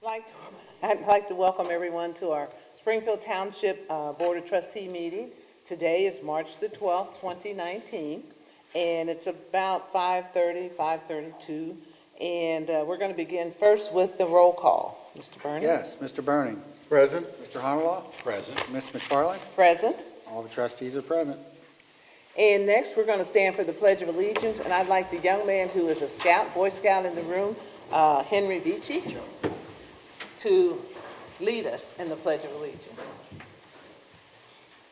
I'd like to welcome everyone to our Springfield Township Board of Trustee meeting. Today is March the 12th, 2019, and it's about 5:32, and we're going to begin first with the roll call. Mr. Burning? Yes, Mr. Burning. Present. Mr. Honolaw. Present. Ms. McFarland. Present. All the trustees are present. And next, we're going to stand for the Pledge of Allegiance, and I'd like the young man who is a scout, Boy Scout in the room, Henry Beachy, to lead us in the Pledge of Allegiance.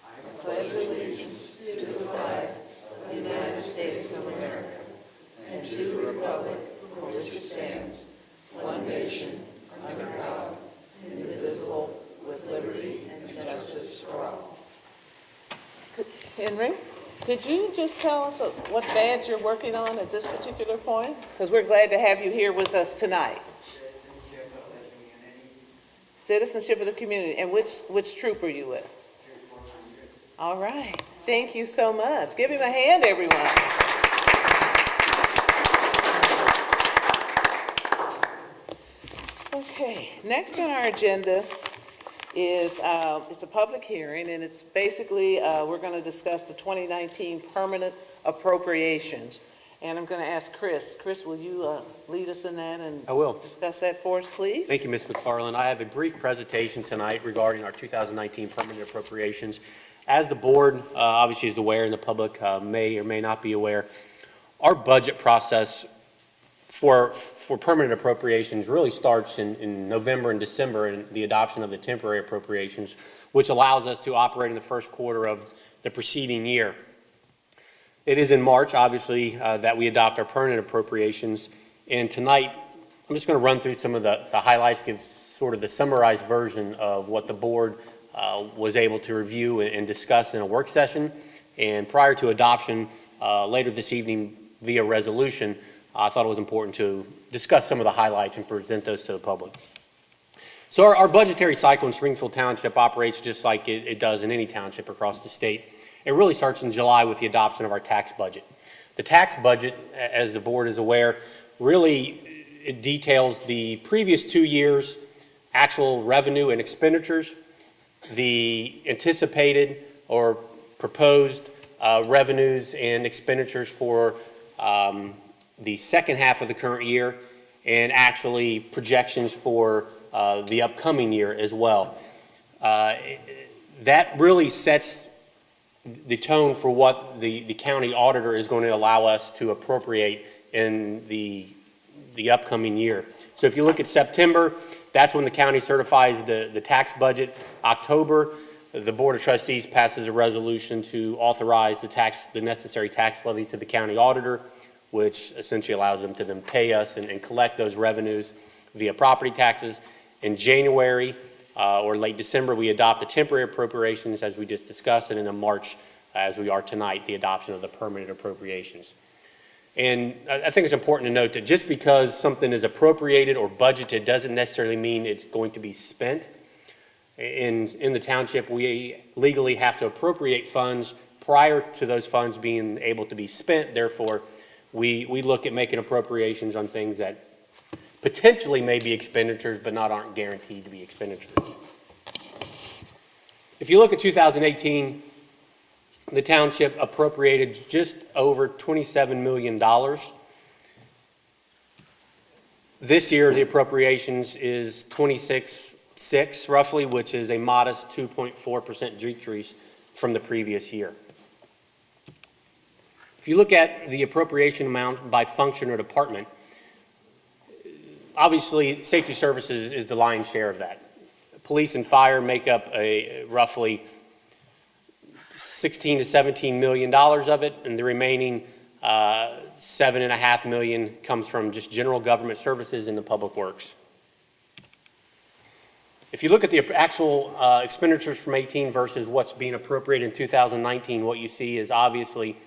I pledge allegiance to the flag of the United States of America and to the republic for which it stands, one nation, under God, indivisible, with liberty and justice for all. Henry, could you just tell us what badge you're working on at this particular point? Because we're glad to have you here with us tonight. Citizenship of the community. And which troop are you with? All right. Thank you so much. Give him a hand, everyone. Okay. Next on our agenda is it's a public hearing, and it's basically we're going to discuss the 2019 permanent appropriations. And I'm going to ask Chris. Chris, will you lead us in that and I will. Discuss that for us, please? Thank you, Ms. McFarland. I have a brief presentation tonight regarding our 2019 permanent appropriations. As the board obviously is aware, and the public may or may not be aware, our budget process for permanent appropriations really starts in November and December in the adoption of the temporary appropriations, which allows us to operate in the first quarter of the preceding year. It is in March, obviously, that we adopt our permanent appropriations. And tonight, I'm just going to run through some of the highlights, give sort of the summarized version of what the board was able to review and discuss in a work session. And prior to adoption, later this evening via resolution, I thought it was important to discuss some of the highlights and present those to the public. So our budgetary cycle in Springfield Township operates just like it does in any township across the state. It really starts in July with the adoption of our tax budget. The tax budget, as the board is aware, really it details the previous 2 years' actual revenue and expenditures, the anticipated or proposed revenues and expenditures for the second half of the current year, and actually projections for the upcoming year as well. That really sets the tone for what the county auditor is going to allow us to appropriate in the upcoming year. So if you look at September, that's when the county certifies the tax budget. October, the Board of Trustees passes a resolution to authorize the necessary tax levies to the county auditor, which essentially allows them to then pay us and collect those revenues via property taxes. In January, or late December, we adopt the temporary appropriations as we just discussed, and in March, as we are tonight, the adoption of the permanent appropriations. And I think it's important to note that just because something is appropriated or budgeted doesn't necessarily mean it's going to be spent. In the township, we legally have to appropriate funds prior to those funds being able to be spent. Therefore, we look at making appropriations on things that potentially may be expenditures, but aren't guaranteed to be expenditures. If you look at 2018, the township appropriated just over $27 million. This year, the appropriations is $26.6 roughly, which is a modest 2.4% decrease from the previous year. If you look at the appropriation amount by function or department, obviously, safety services is the lion's share of that. Police and fire make up a roughly $16 to $17 million of it, and the remaining $7.5 million comes from just general government services and the public works. If you look at the actual expenditures from 18 versus what's being appropriated in 2019, what you see is obviously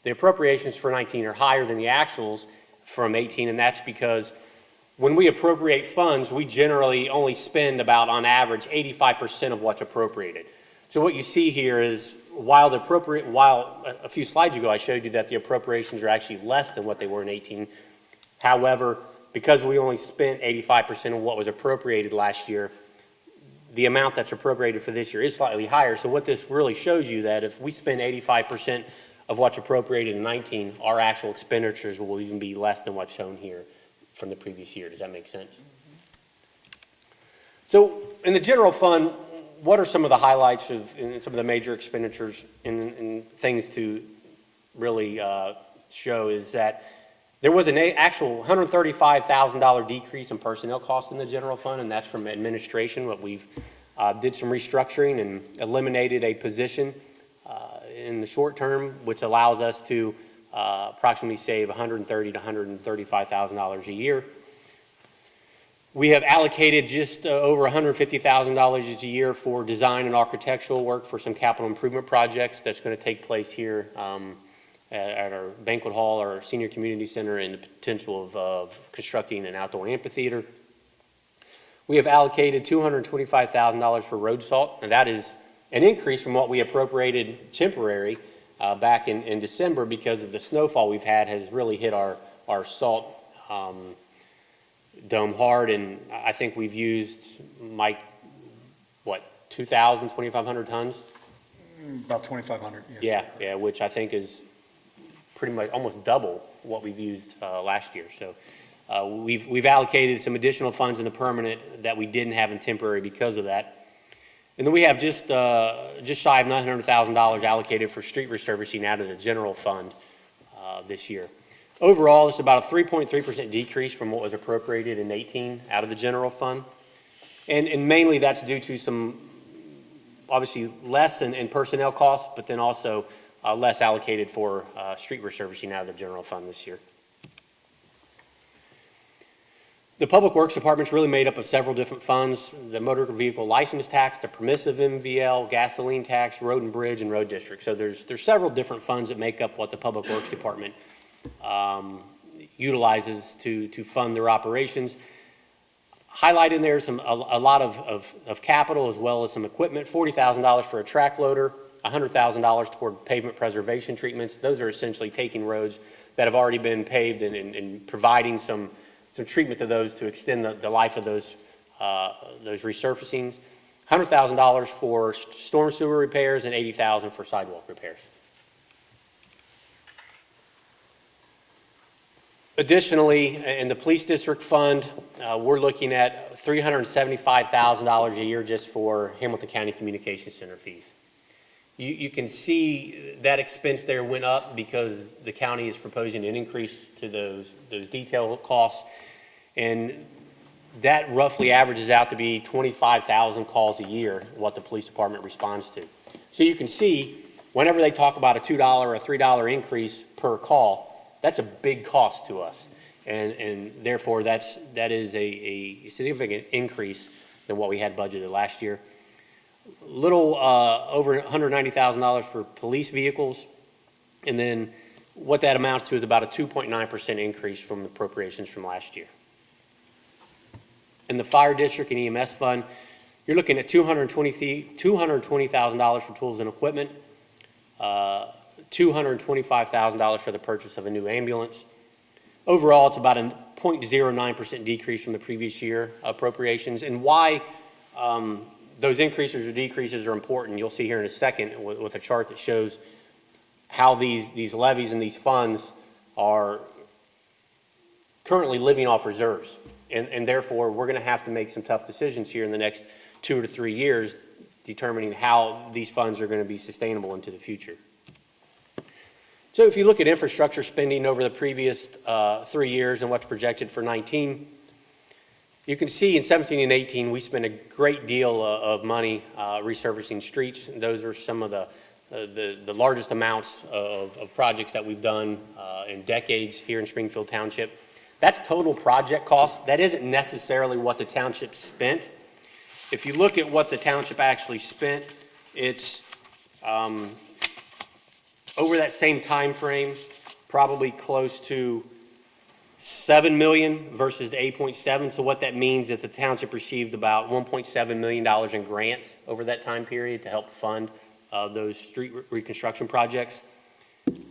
the appropriations for 19 are higher than the actuals from 18, and that's because when we appropriate funds, we generally only spend about, on average, 85% of what's appropriated. So what you see here is, while a few slides ago I showed you that the appropriations are actually less than what they were in 18, however, because we only spent 85% of what was appropriated last year, the amount that's appropriated for this year is slightly higher. So what this really shows you that if we spend 85% of what's appropriated in 19, our actual expenditures will even be less than what's shown here from the previous year. Does that make sense? So in the general fund, what are some of the highlights of in some of the major expenditures and things to really show is that there was an actual $135,000 decrease in personnel costs in the general fund, and that's from administration. What we've did some restructuring and eliminated a position in the short term, which allows us to approximately save $130,000 to $135,000 a year. We have allocated just over $150,000 a year for design and architectural work for some capital improvement projects that's going to take place here at our banquet hall, our senior community center, and the potential of constructing an outdoor amphitheater. We have allocated $225,000 for road salt, and that is an increase from what we appropriated temporary back in December, because of the snowfall we've had has really hit our salt dome hard, and I think we've used, Mike, what, 2,000, 2,500 tons? About 2,500, yes. Yeah, which I think is pretty much almost double what we've used last year. So we've allocated some additional funds in the permanent that we didn't have in temporary because of that. And then we have just shy of $900,000 allocated for street resurfacing out of the general fund this year. Overall, it's about a 3.3% decrease from what was appropriated in 18 out of the general fund. And mainly that's due to some, obviously, less in personnel costs, but then also less allocated for street resurfacing out of the general fund this year. The Public Works Department's really made up of several different funds: the motor vehicle license tax, the permissive MVL, gasoline tax, road and bridge, and road district. So there's several different funds that make up what the Public Works Department utilizes to fund their operations. Highlight in there a lot of capital as well as some equipment: $40,000 for a track loader, $100,000 toward pavement preservation treatments. Those are essentially taking roads that have already been paved and providing some treatment to those to extend the life of those resurfacings. $100,000 for storm sewer repairs and $80,000 for sidewalk repairs. Additionally, in the police district fund, we're looking at $375,000 a year just for Hamilton County Communication Center fees. You can see that expense there went up because the county is proposing an increase to those detail costs, and that roughly averages out to be 25,000 calls a year, what the police department responds to. So you can see, whenever they talk about a $2 or a $3 increase per call, that's a big cost to us, and therefore that is a significant increase than what we had budgeted last year. Little over $190,000 for police vehicles, and then what that amounts to is about a 2.9% increase from appropriations from last year. In the fire district and EMS fund, you're looking at $220,000 for tools and equipment, $225,000 for the purchase of a new ambulance. Overall, it's about a 0.09% decrease from the previous year appropriations. And why those increases or decreases are important, you'll see here in a second with a chart that shows how these levies and these funds are currently living off reserves. And therefore, we're going to have to make some tough decisions here in the next 2 to 3 years, determining how these funds are going to be sustainable into the future. So if you look at infrastructure spending over the previous 3 years and what's projected for 19, you can see in 17 and 18 we spent a great deal of money resurfacing streets. Those are some of the largest amounts of projects that we've done in decades here in Springfield Township. That's total project cost. That isn't necessarily what the township spent. If you look at what the township actually spent, it's over that same time frame, probably close to $7 million versus the 8.7. So what that means is the township received about $1.7 million in grants over that time period to help fund those street reconstruction projects.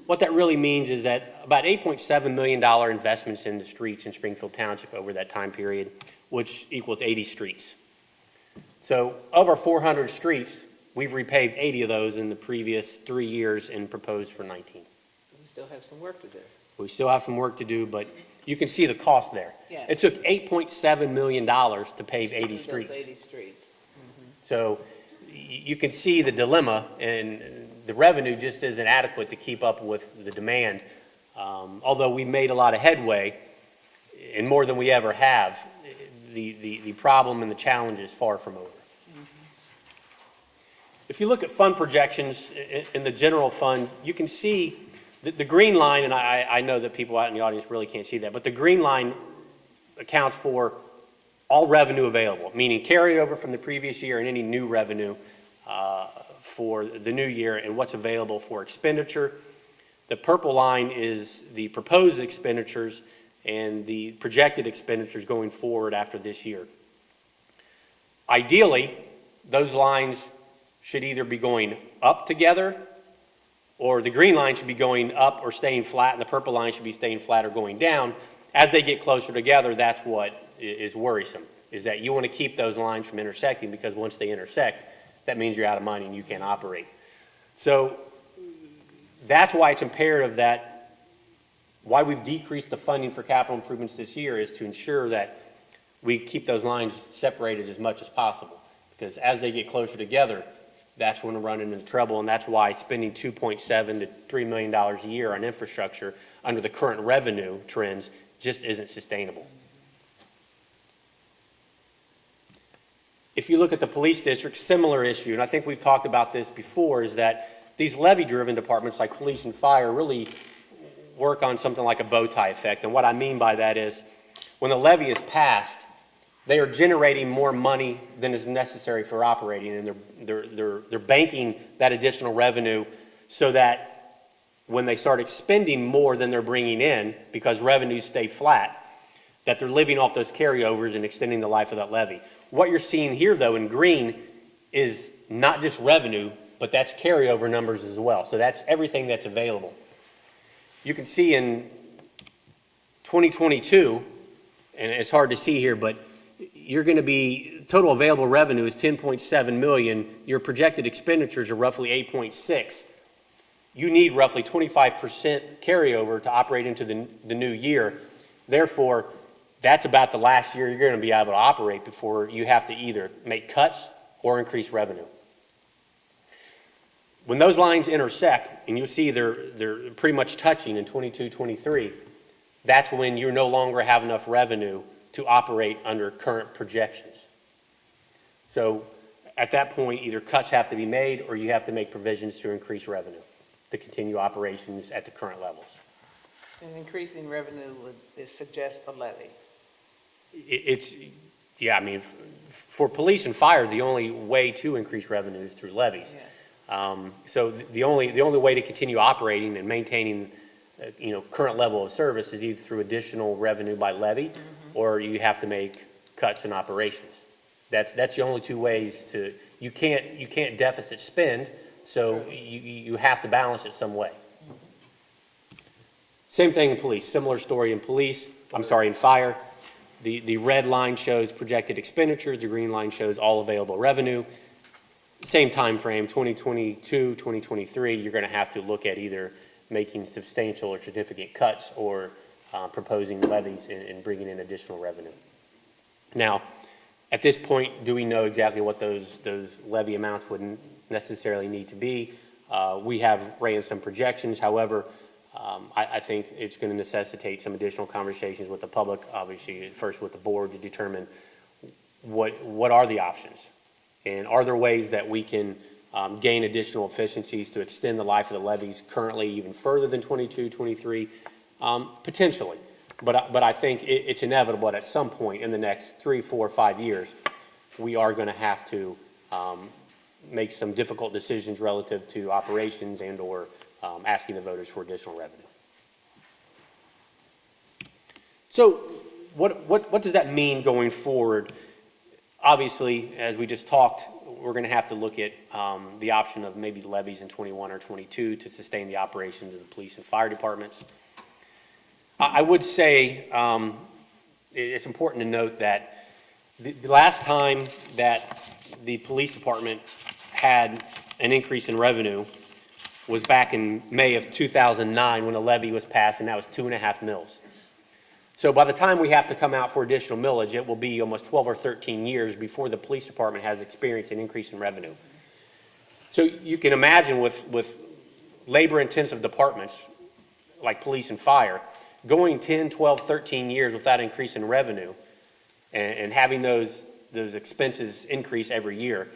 What that really means is that about $8.7 million investments in the streets in Springfield Township over that time period, which equals 80 streets. So of our 400 streets, we've repaved 80 of those in the previous 3 years and proposed for 19. So we still have some work to do. We still have some work to do, but you can see the cost there. Yeah. It took $8.7 million to pave 80 Those streets. 80 streets. So you can see the dilemma, and the revenue just isn't adequate to keep up with the demand. Although we made a lot of headway, and more than we ever have, the problem and the challenge is far from over. If you look at fund projections in the general fund, you can see the green line, and I know that people out in the audience really can't see that, but the green line accounts for all revenue available, meaning carryover from the previous year and any new revenue for the new year and what's available for expenditure. The purple line is the proposed expenditures and the projected expenditures going forward after this year. Ideally, those lines should either be going up together, or the green line should be going up or staying flat, and the purple line should be staying flat or going down. As they get closer together, that's what is worrisome, is that you want to keep those lines from intersecting, because once they intersect, that means you're out of money and you can't operate. So that's why it's imperative that why we've decreased the funding for capital improvements this year is to ensure that we keep those lines separated as much as possible. Because as they get closer together, that's when we're running into trouble, and that's why spending $2.7 to $3 million a year on infrastructure under the current revenue trends just isn't sustainable. If you look at the police district, similar issue, and I think we've talked about this before, is that these levy-driven departments like police and fire really work on something like a bow tie effect. And what I mean by that is when a levy is passed, they are generating more money than is necessary for operating, and they're banking that additional revenue so that when they start expending more than they're bringing in, because revenues stay flat, that they're living off those carryovers and extending the life of that levy. What you're seeing here, though, in green is not just revenue, but that's carryover numbers as well. So that's everything that's available. You can see in 2022, and it's hard to see here, but you're going to be, total available revenue is 10.7 million. Your projected expenditures are roughly 8.6. You need roughly 25% carryover to operate into the new year. Therefore, that's about the last year you're going to be able to operate before you have to either make cuts or increase revenue. When those lines intersect, and you'll see they're pretty much touching in 22, 23, that's when you no longer have enough revenue to operate under current projections. So at that point, either cuts have to be made or you have to make provisions to increase revenue to continue operations at the current levels. And increasing revenue would suggest a levy. Yeah, I mean, for police and fire, the only way to increase revenue is through levies. Yes. So the only way to continue operating and maintaining current level of service is either through additional revenue by levy, or you have to make cuts in operations. That's the only two ways to, you can't deficit spend, so you have to balance it some way. Same thing in police, similar story in in fire. The red line shows projected expenditures, the green line shows all available revenue. Same time frame, 2022, 2023, you're going to have to look at either making substantial or significant cuts or proposing levies and bringing in additional revenue. Now, at this point, do we know exactly what those levy amounts wouldn't necessarily need to be? We have ran some projections. However, I think it's going to necessitate some additional conversations with the public, obviously first with the board, to determine what are the options, and are there ways that we can gain additional efficiencies to extend the life of the levies currently even further than 22, 23, potentially. But I think it's inevitable that at some point in the next 3, 4, 5 years, we are going to have to make some difficult decisions relative to operations and or asking the voters for additional revenue. So what does that mean going forward? Obviously, as we just talked, we're going to have to look at the option of maybe levies in 21 or 22 to sustain the operations of the police and fire departments. I would say it's important to note that the last time that the police department had an increase in revenue was back in May of 2009 when a levy was passed, and that was 2.5 mils. So by the time we have to come out for additional millage, it will be almost 12 or 13 years before the police department has experienced an increase in revenue. So you can imagine with labor-intensive departments like police and fire, going 10, 12, 13 years without increase in revenue and having those expenses increase every year,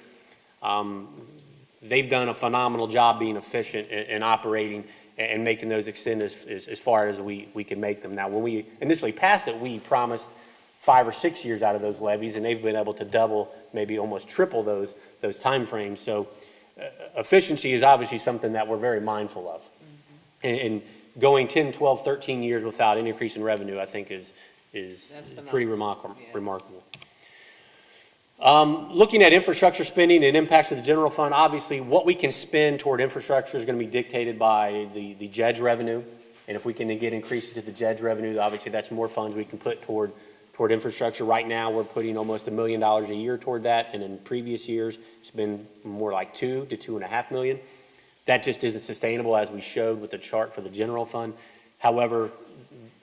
they've done a phenomenal job being efficient and operating and making those extend as far as we can make them. Now, when we initially passed it, we promised 5 or 6 years out of those levies, and they've been able to double, maybe almost triple those timeframes. So efficiency is obviously something that we're very mindful of. And going 10, 12, 13 years without any increase in revenue, I think is pretty remarkable. Looking at infrastructure spending and impacts of the general fund, obviously what we can spend toward infrastructure is going to be dictated by the JEDS revenue. And if we can get increases to the JEDS revenue, obviously that's more funds we can put toward infrastructure. Right now, we're putting almost $1 million a year toward that. And in previous years, it's been more like $2 to $2.5 million. That just isn't sustainable, as we showed with the chart for the general fund. However,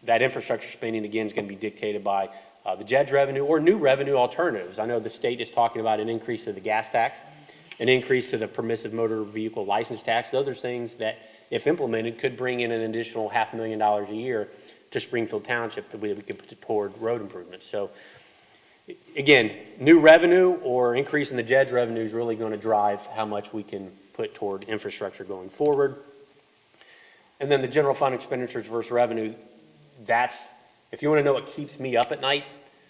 that infrastructure spending, again, is going to be dictated by the JEDS revenue or new revenue alternatives. I know the state is talking about an increase to the gas tax, an increase to the permissive motor vehicle license tax. Those are things that, if implemented, could bring in an additional $500,000 a year to Springfield Township that we could put toward road improvements. So, again, new revenue or increase in the JEDS revenue is really going to drive how much we can put toward infrastructure going forward. And then the general fund expenditures versus revenue, that's, if you want to know what keeps me up at night,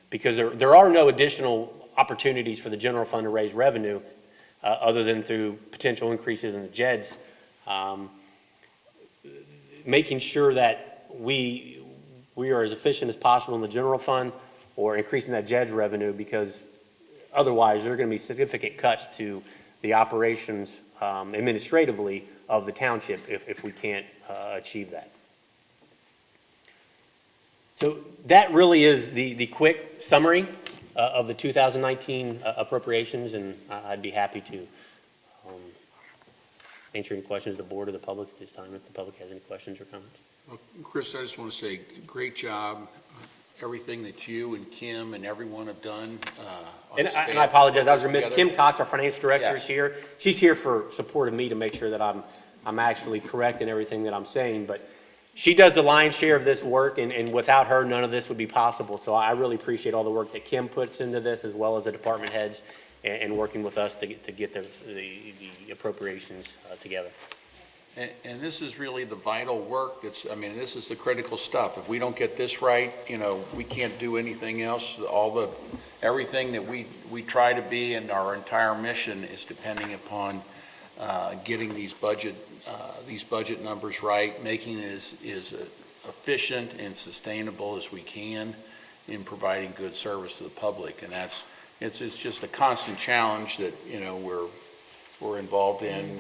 because there are no additional opportunities for the general fund to raise revenue other than through potential increases in the JEDS, making sure that we are as efficient as possible in the general fund or increasing that JEDS revenue, because otherwise there are going to be significant cuts to the operations administratively of the township if we can't achieve that. So that really is the quick summary of the 2019 appropriations, and I'd be happy to answer any questions of the board or the public at this time if the public has any questions or comments. Well, Chris, I just want to say great job. Everything that you and Kim and everyone have done. And I apologize, I was remiss. Kim Cox, our finance director, is Yes. here. She's here for support of me to make sure that I'm actually correct in everything that I'm saying. But she does the lion's share of this work, and without her, none of this would be possible. So I really appreciate all the work that Kim puts into this, as well as the department heads, and working with us to get the appropriations together. And this is really the vital work this is the critical stuff. If we don't get this right, we can't do anything else. Everything that we try to be, and our entire mission is depending upon getting these budget numbers right, making it as efficient and sustainable as we can in providing good service to the public. And it's just a constant challenge that, we're involved in,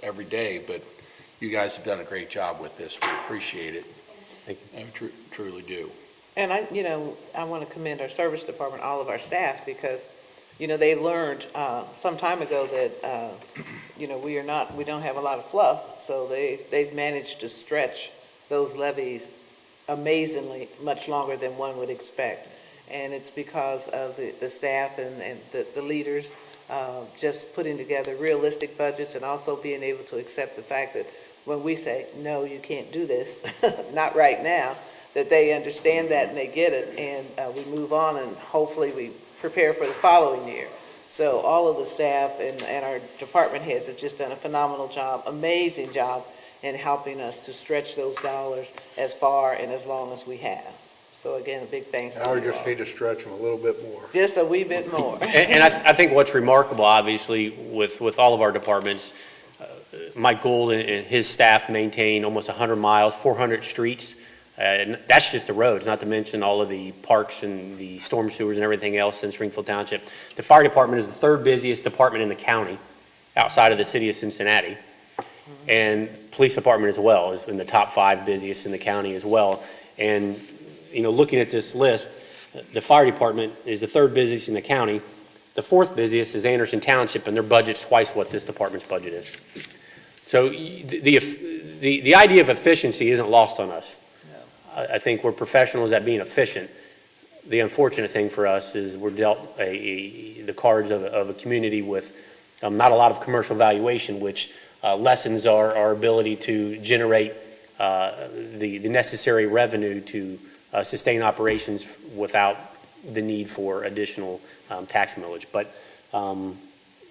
every day, but you guys have done a great job with this. We appreciate it. Thank you. I truly do. And I want to commend our service department, all of our staff, because, they learned some time ago that, we don't have a lot of fluff, so they've managed to stretch those levies amazingly much longer than one would expect. And it's because of the staff and the leaders just putting together realistic budgets, and also being able to accept the fact that when we say, no, you can't do this, not right now, that they understand that and they get it, and we move on, and hopefully we prepare for the following year. So all of the staff and our department heads have just done a phenomenal job, amazing job, in helping us to stretch those dollars as far and as long as we have. So again, a big thanks to you all. Now we just need to stretch them a little bit more. Just a wee bit more. And I think what's remarkable, obviously, with all of our departments, Mike Gould and his staff maintain almost 100 miles, 400 streets And that's just the roads, not to mention all of the parks and the storm sewers and everything else in Springfield Township. The fire department is the third busiest department in the county, outside of the city of Cincinnati. And police department as well is in the top 5 busiest in the county as well. And, looking at this list, the fire department is the third busiest in the county. The fourth busiest is Anderson Township, and their budget's twice what this department's budget is. So the idea of efficiency isn't lost on us. I think we're professionals at being efficient. The unfortunate thing for us is we're dealt the cards of a community with not a lot of commercial valuation, which lessens our ability to generate the necessary revenue to sustain operations without the need for additional tax millage. But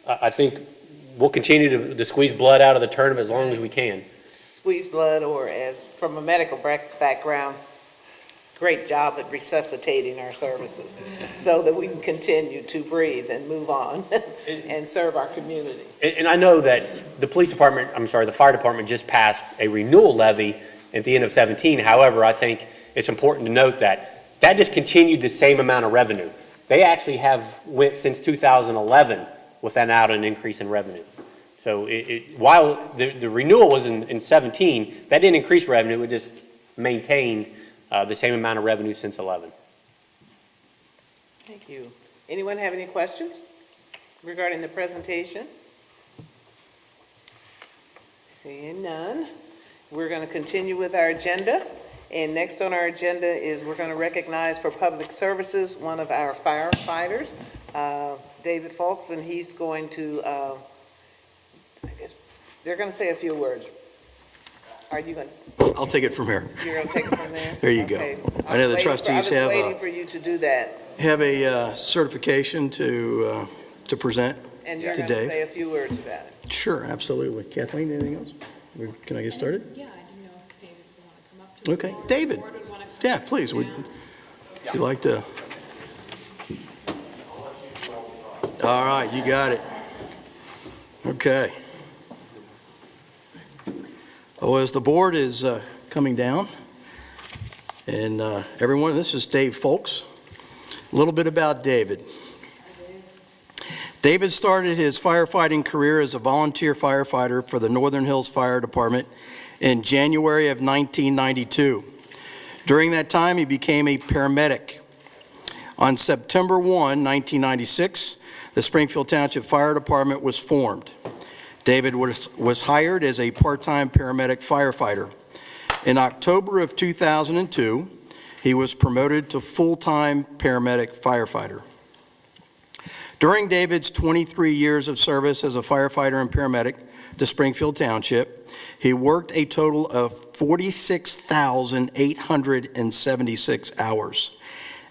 I think we'll continue to squeeze blood out of the turnip as long as we can. Squeeze blood, or as from a medical background, great job at resuscitating our services so that we can continue to breathe and move on and serve our community. And I know that the fire department just passed a renewal levy at the end of 17. However, I think it's important to note that just continued the same amount of revenue. They actually have went since 2011 without an increase in revenue. So while the renewal was in 17, that didn't increase revenue, it just maintained the same amount of revenue since 11. Thank you. Anyone have any questions regarding the presentation? Seeing none, we're going to continue with our agenda. And next on our agenda is we're going to recognize for public services one of our firefighters, David Folks, and he's going to, they're going to say a few words. Are you going to? I'll take it from here. You're going to take it from there? There you go. Okay. I know the trustees I was waiting for you to do that. have a certification to present. And you're To going to Dave. say a few words about it. Sure, absolutely. Kathleen, anything else? Can I get started? Yeah, I didn't know if David would want to come up to. Okay, David. Yeah, please, would you like to? All right, you got it. Okay. Oh, as the board is coming down, and everyone, this is Dave Folks. A little bit about David. David started his firefighting career as a volunteer firefighter for the Northern Hills Fire Department in January of 1992. During that time, he became a paramedic. On September 1, 1996, the Springfield Township Fire Department was formed. David was hired as a part-time paramedic firefighter. In October of 2002, he was promoted to full-time paramedic firefighter. During David's 23 years of service as a firefighter and paramedic to Springfield Township, he worked a total of 46,876 hours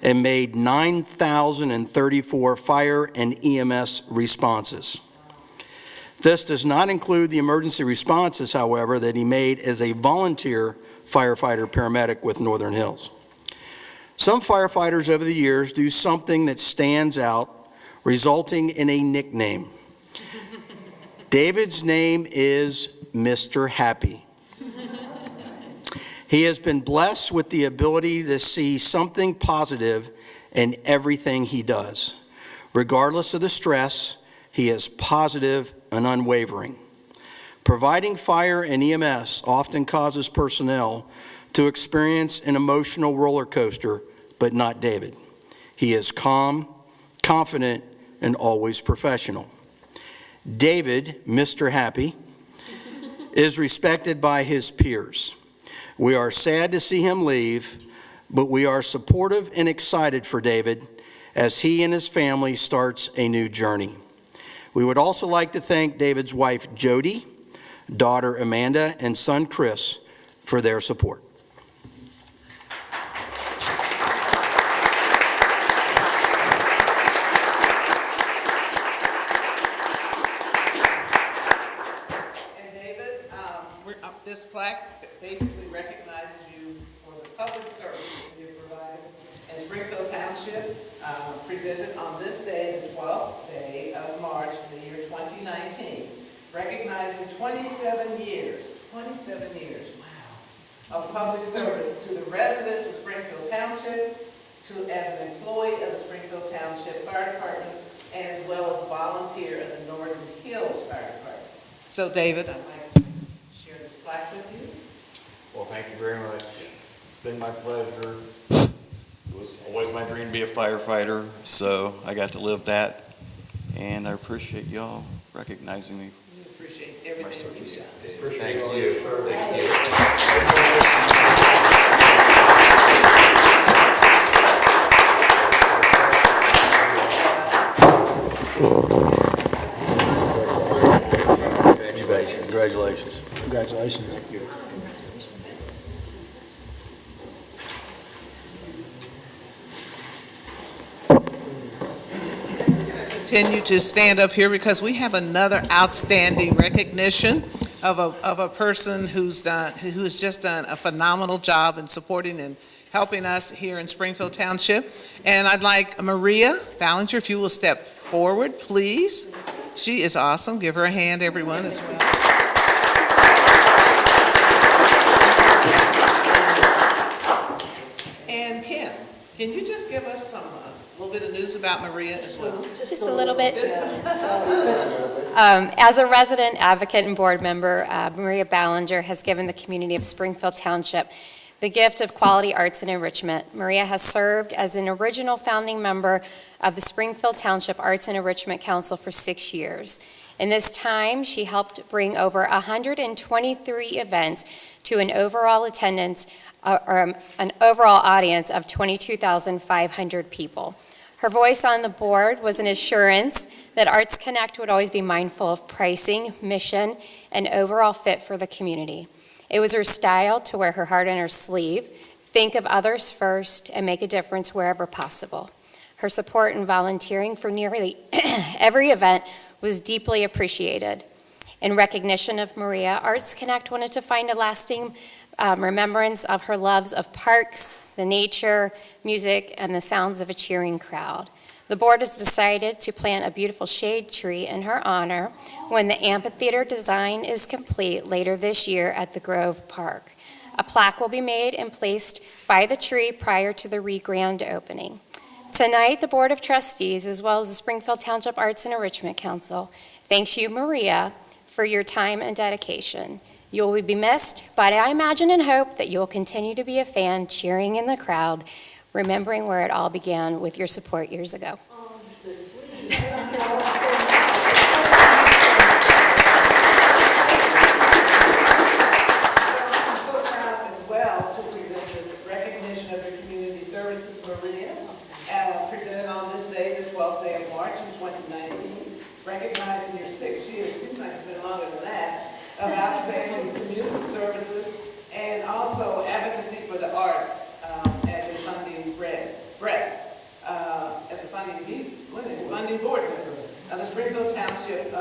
and made 9,034 fire and EMS responses. This does not include the emergency responses, however, that he made as a volunteer firefighter paramedic with Northern Hills. Some firefighters over the years do something that stands out, resulting in a nickname. David's name is Mr. Happy. He has been blessed with the ability to see something positive in everything he does. Regardless of the stress, he is positive and unwavering. Providing fire and EMS often causes personnel to experience an emotional roller coaster, but not David. He is calm, confident, and always professional. David, Mr. Happy, is respected by his peers. We are sad to see him leave, but we are supportive and excited for David as he and his family starts a new journey. We would also like to thank David's wife, Jody, daughter, Amanda, and son, Chris, for their support. This plaque basically recognizes you for the public service that you've provided. And Springfield Township presented on this day, the 12th day of March, the year 2019, recognizing 27 years. 27 years, wow. of public service to the residents of Springfield Township, as an employee of the Springfield Township Fire Department, as well as volunteer of the Northern Hills Fire Department. So David, I'd like to share this plaque with you. Well, thank you very much. It's been my pleasure. It was always my dream to be a firefighter, so I got to live that, and I appreciate y'all recognizing me. We appreciate everything that you've done. Thank you. Thank you. Congratulations. Congratulations. Continue to stand up here because we have another outstanding recognition of a person who has just done a phenomenal job in supporting and helping us here in Springfield Township. And I'd like Maria Ballinger, if you will step forward, please. She is awesome. Give her a hand, everyone, as well. And Kim, can you just give us a little bit of news about Maria as well? Just a little bit. As a resident, advocate, and board member, Maria Ballinger has given the community of Springfield Township the gift of quality arts and enrichment. Maria has served as an original founding member of the Springfield Township Arts and Enrichment Council for 6 years. In this time, she helped bring over 123 events to an overall attendance, or an overall audience of 22,500 people. Her voice on the board was an assurance that Arts Connect would always be mindful of pricing, mission, and overall fit for the community. It was her style to wear her heart on her sleeve, think of others first, and make a difference wherever possible. Her support and volunteering for nearly every event was deeply appreciated. In recognition of Maria, Arts Connect wanted to find a lasting remembrance of her loves of parks, the nature, music, and the sounds of a cheering crowd. The board has decided to plant a beautiful shade tree in her honor when the amphitheater design is complete later this year at the Grove Park. A plaque will be made and placed by the tree prior to the re-grand opening. Tonight, the Board of Trustees, as well as the Springfield Township Arts and Enrichment Council, thanks you, Maria, for your time and dedication. You will be missed, but I imagine and hope that you will continue to be a fan cheering in the crowd, remembering where it all began with your support years ago. Oh, you're so sweet. I'm so proud as well to present this recognition of your community services, Maria, presented on this day, the 12th day of March in 2019, recognizing your 6 years, seems like it's been longer than that, of outstanding community services and also advocacy for the arts as a funding funding board member of the Springfield Township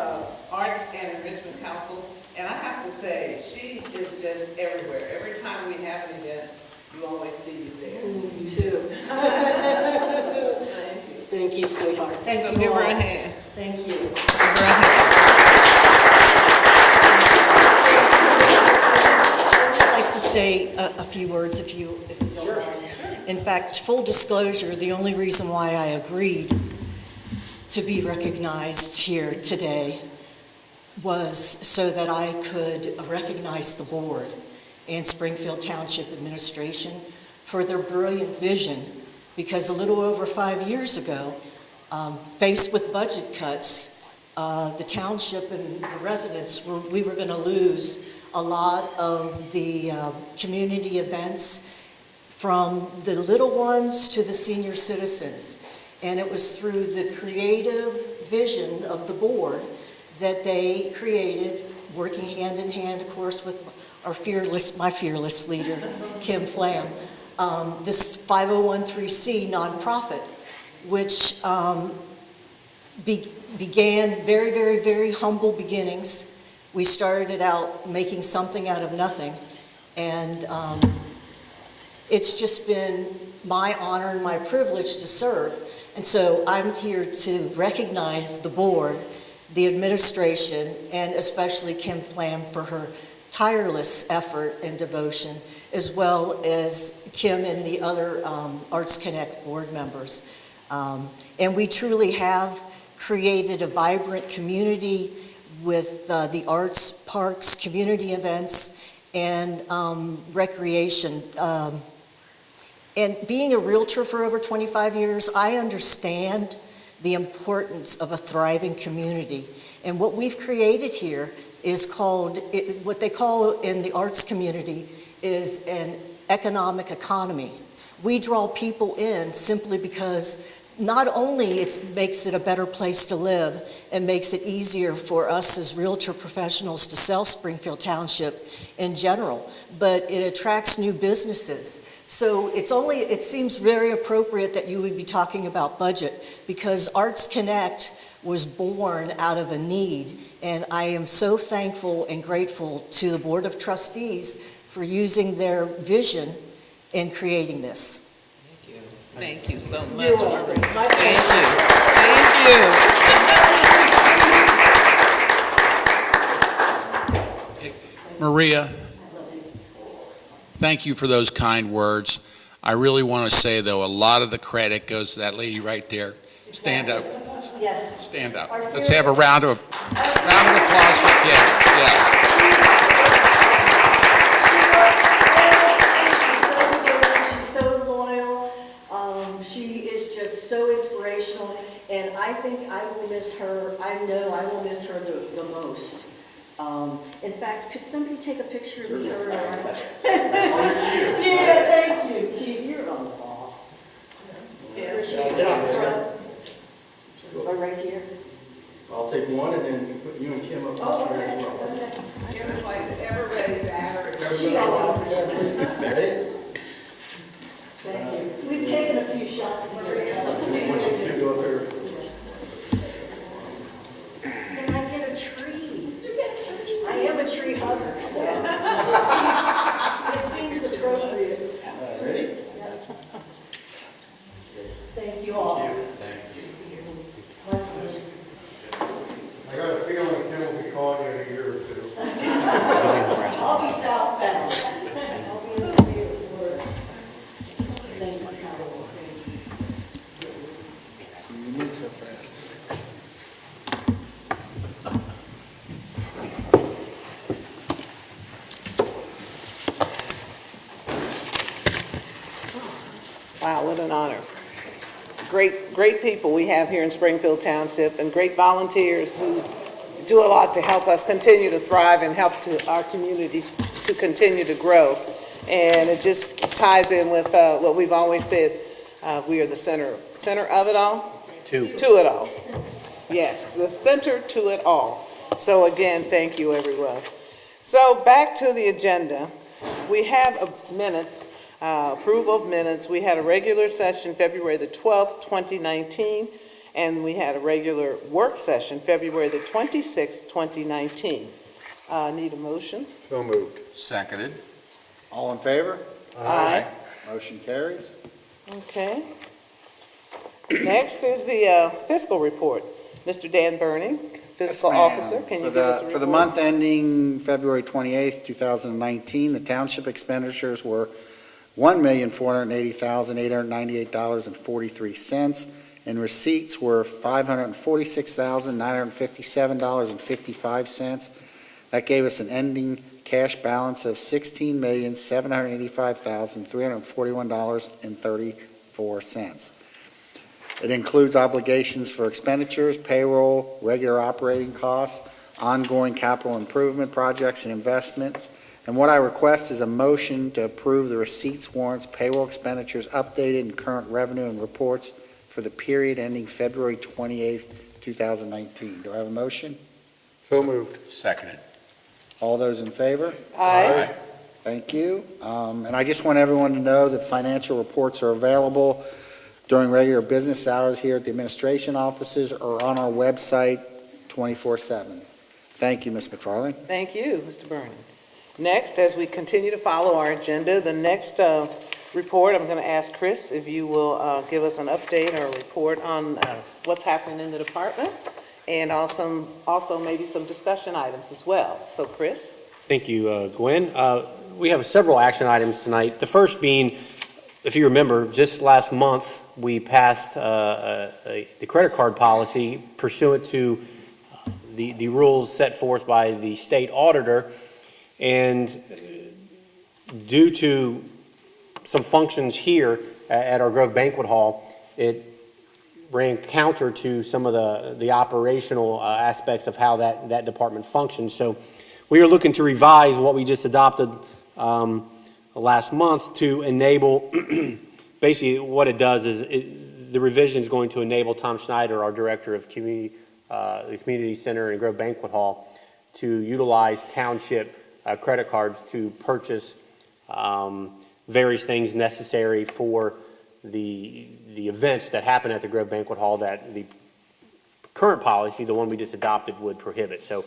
Arts and Enrichment Council. And I have to say, she is just everywhere. Every time we have an event, you always see you there. You too. Thank you, sweetheart. Thank So you give her a all. hand. Thank you. Give her a hand. I'd like to say a few words if you don't mind. In fact, full disclosure, the only reason why I agreed to be recognized here today was so that I could recognize the board and Springfield Township administration for their brilliant vision, because a little over 5 years ago, faced with budget cuts, the township and the residents we were going to lose a lot of the community events, from the little ones to the senior citizens. And it was through the creative vision of the board that they created, working hand in hand, of course, with my fearless leader, Kim Flam, this 501(c) nonprofit, which began very, very, very humble beginnings. We started out making something out of nothing, and it's just been my honor and my privilege to serve. And so I'm here to recognize the board, the administration, and especially Kim Flam for her tireless effort and devotion, as well as Kim and the other Arts Connect board members. And we truly have created a vibrant community with the arts, parks, community events, and recreation. And being a realtor for over 25 years, I understand the importance of a thriving community. And what we've created here is called, what they call in the arts community is an economic economy. We draw people in simply because not only it makes it a better place to live and makes it easier for us as realtor professionals to sell Springfield Township in general, but it attracts new businesses. So it seems very appropriate that you would be talking about budget, because Arts Connect was born out of a need, and I am so thankful and grateful to the Board of Trustees for using their vision in creating this. Thank you so much. You're welcome. My Thank pleasure. you. Thank you. Maria, thank you for those kind words. I really want to say, though, a lot of the credit goes to that lady right there. Stand up. Yes. Stand up. Let's have a round of applause for Kim. Yes. She's so loyal. She is just so inspirational, and I think I will miss her. I know I will miss her the most. In fact, could somebody take a picture of her and I? Yeah, thank you, Chief. You're on the ball. Where's she? Up front? Or right here? I'll take one, and then put you and Kim up. Oh, okay. Kim is like ever ready to have her. She always is. Ready? Thank you. We've taken a few shots together. I want you two go up there. Can I get a tree? I am a tree hugger, so it seems appropriate. Ready? Thank you all. I got a feeling Kim will be calling you in a year or two. I'll be southbound. I'll be in the state of Florida. Thank you. You move so fast. Wow, what an honor. Great people we have here in Springfield Township, and great volunteers who do a lot to help us continue to thrive and help our community to continue to grow. And it just ties in with what we've always said, we are the center of it all? To it all. Yes, the center to it all. So again, thank you, everyone. So back to the agenda. We have minutes. Approval of minutes. We had a regular session February the 12th, 2019, and we had a regular work session February the 26th, 2019. Need a motion? So moved. Seconded. All in favor? Aye. Motion carries. Okay. Next is the fiscal report. Mr. Dan Burning, fiscal Yes, ma'am. officer, can you For give us a report? For the month ending February 28th, 2019, the township expenditures were $1,480,898.43, and receipts were $546,957.55. That gave us an ending cash balance of $16,785,341.34. It includes obligations for expenditures, payroll, regular operating costs, ongoing capital improvement projects and investments. And what I request is a motion to approve the receipts, warrants, payroll expenditures, updated and current revenue and reports for the period ending February 28th, 2019. Do I have a motion? So moved. Seconded. All those in favor? Aye. Thank you. And I just want everyone to know that financial reports are available during regular business hours here at the administration offices or on our website 24/7. Thank you, Ms. McFarland. Thank you, Mr. Burning. Next, as we continue to follow our agenda, the next report, I'm going to ask Chris if you will give us an update or a report on what's happening in the department, and also maybe some discussion items as well. So, Chris? Thank you, Gwen. We have several action items tonight. The first being, if you remember, just last month, we passed the credit card policy pursuant to the rules set forth by the state auditor. And due to some functions here at our Grove Banquet Hall, it ran counter to some of the operational aspects of how that department functions. So we are looking to revise what we just adopted last month to enable, basically what it does is the revision is going to enable Tom Schneider, our Director of the Community Center and Grove Banquet Hall, to utilize township credit cards to purchase various things necessary for the events that happen at the Grove Banquet Hall that the current policy, the one we just adopted, would prohibit. So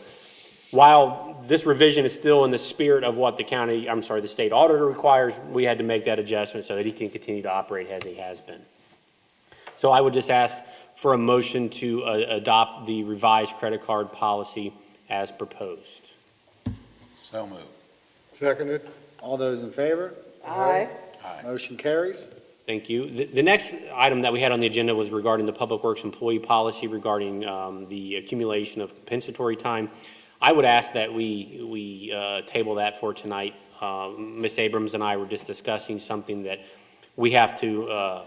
while this revision is still in the spirit of what the state auditor requires, we had to make that adjustment so that he can continue to operate as he has been. So I would just ask for a motion to adopt the revised credit card policy as proposed. So moved. Seconded. All those in favor? Aye. Aye. Motion carries. Thank you. The next item that we had on the agenda was regarding the Public Works employee policy regarding the accumulation of compensatory time. I would ask that we table that for tonight. Ms. Abrams and I were just discussing something that we have to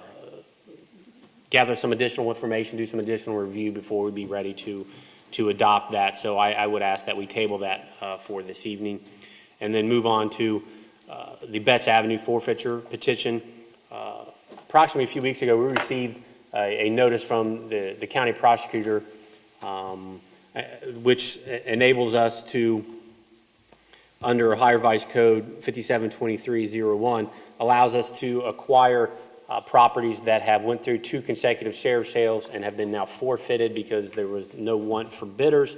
gather some additional information, do some additional review before we'd be ready to adopt that. So I would ask that we table that for this evening and then move on to the Betts Avenue forfeiture petition. Approximately a few weeks ago, we received a notice from the county prosecutor which enables us to, under Ohio Revised Code 572301, allows us to acquire properties that have went through 2 consecutive sheriff sales and have been now forfeited because there was no want for bidders.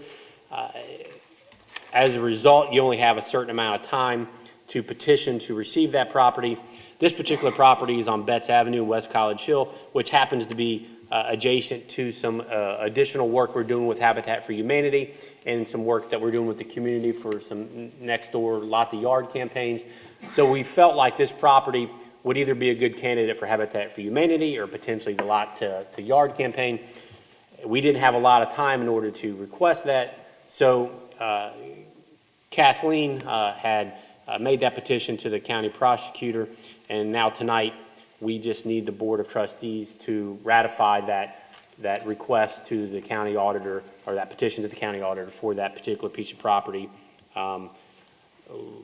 As a result, you only have a certain amount of time to petition to receive that property. This particular property is on Betts Avenue, West College Hill, which happens to be adjacent to some additional work we're doing with Habitat for Humanity and some work that we're doing with the community for some next door lot the yard campaigns. So we felt like this property would either be a good candidate for Habitat for Humanity or potentially the lot to yard campaign. We didn't have a lot of time in order to request that. So Kathleen had made that petition to the county prosecutor, and now tonight we just need the Board of Trustees to ratify that request to the county auditor, or that petition to the county auditor for that particular piece of property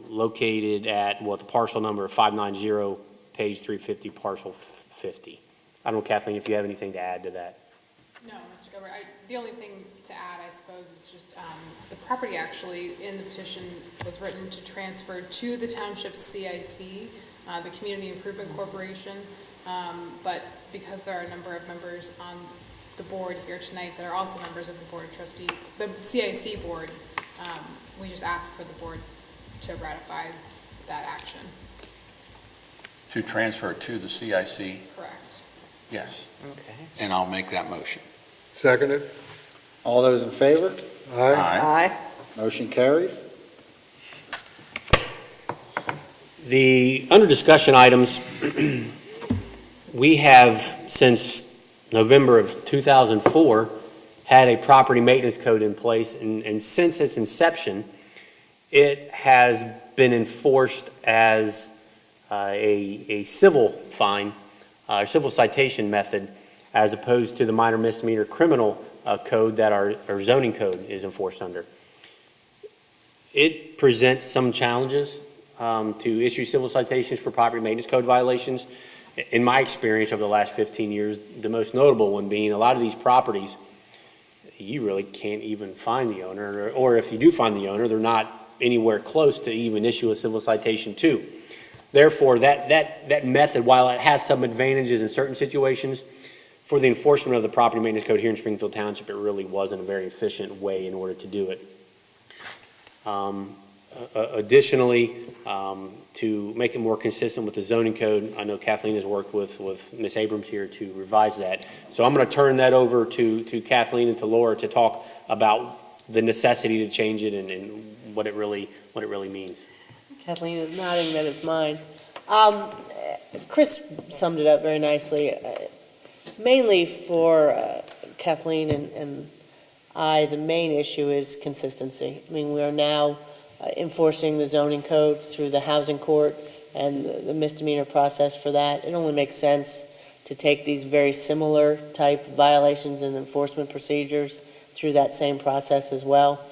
located at, the parcel number of 590, page 350, parcel 50. I don't know, Kathleen, if you have anything to add to that. No, Mr. Gilbert, the only thing to add, I suppose, is just the property actually in the petition was written to transfer to the township's CIC, the Community Improvement Corporation, but because there are a number of members on the board here tonight that are also members of the Board of Trustees, the CIC board, we just ask for the board to ratify that action. To transfer to the CIC? Correct. Yes. Okay. And I'll make that motion. Seconded. All those in favor? Aye. Aye. Motion carries. The under discussion items, we have since November of 2004 had a property maintenance code in place, and since its inception, it has been enforced as a civil fine, civil citation method, as opposed to the minor misdemeanor criminal code that our zoning code is enforced under. It presents some challenges to issue civil citations for property maintenance code violations. In my experience over the last 15 years, the most notable one being a lot of these properties, you really can't even find the owner, or if you do find the owner, they're not anywhere close to even issue a civil citation to. Therefore, that method, while it has some advantages in certain situations, for the enforcement of the property maintenance code here in Springfield Township, it really wasn't a very efficient way in order to do it. Additionally, to make it more consistent with the zoning code, I know Kathleen has worked with Ms. Abrams here to revise that. So I'm going to turn that over to Kathleen and to Laura to talk about the necessity to change it and what it really means. Kathleen is nodding that it's mine. Chris summed it up very nicely. Mainly for Kathleen and I, the main issue is consistency. I mean, we are now enforcing the zoning code through the housing court and the misdemeanor process for that. It only makes sense to take these very similar type violations and enforcement procedures through that same process as well.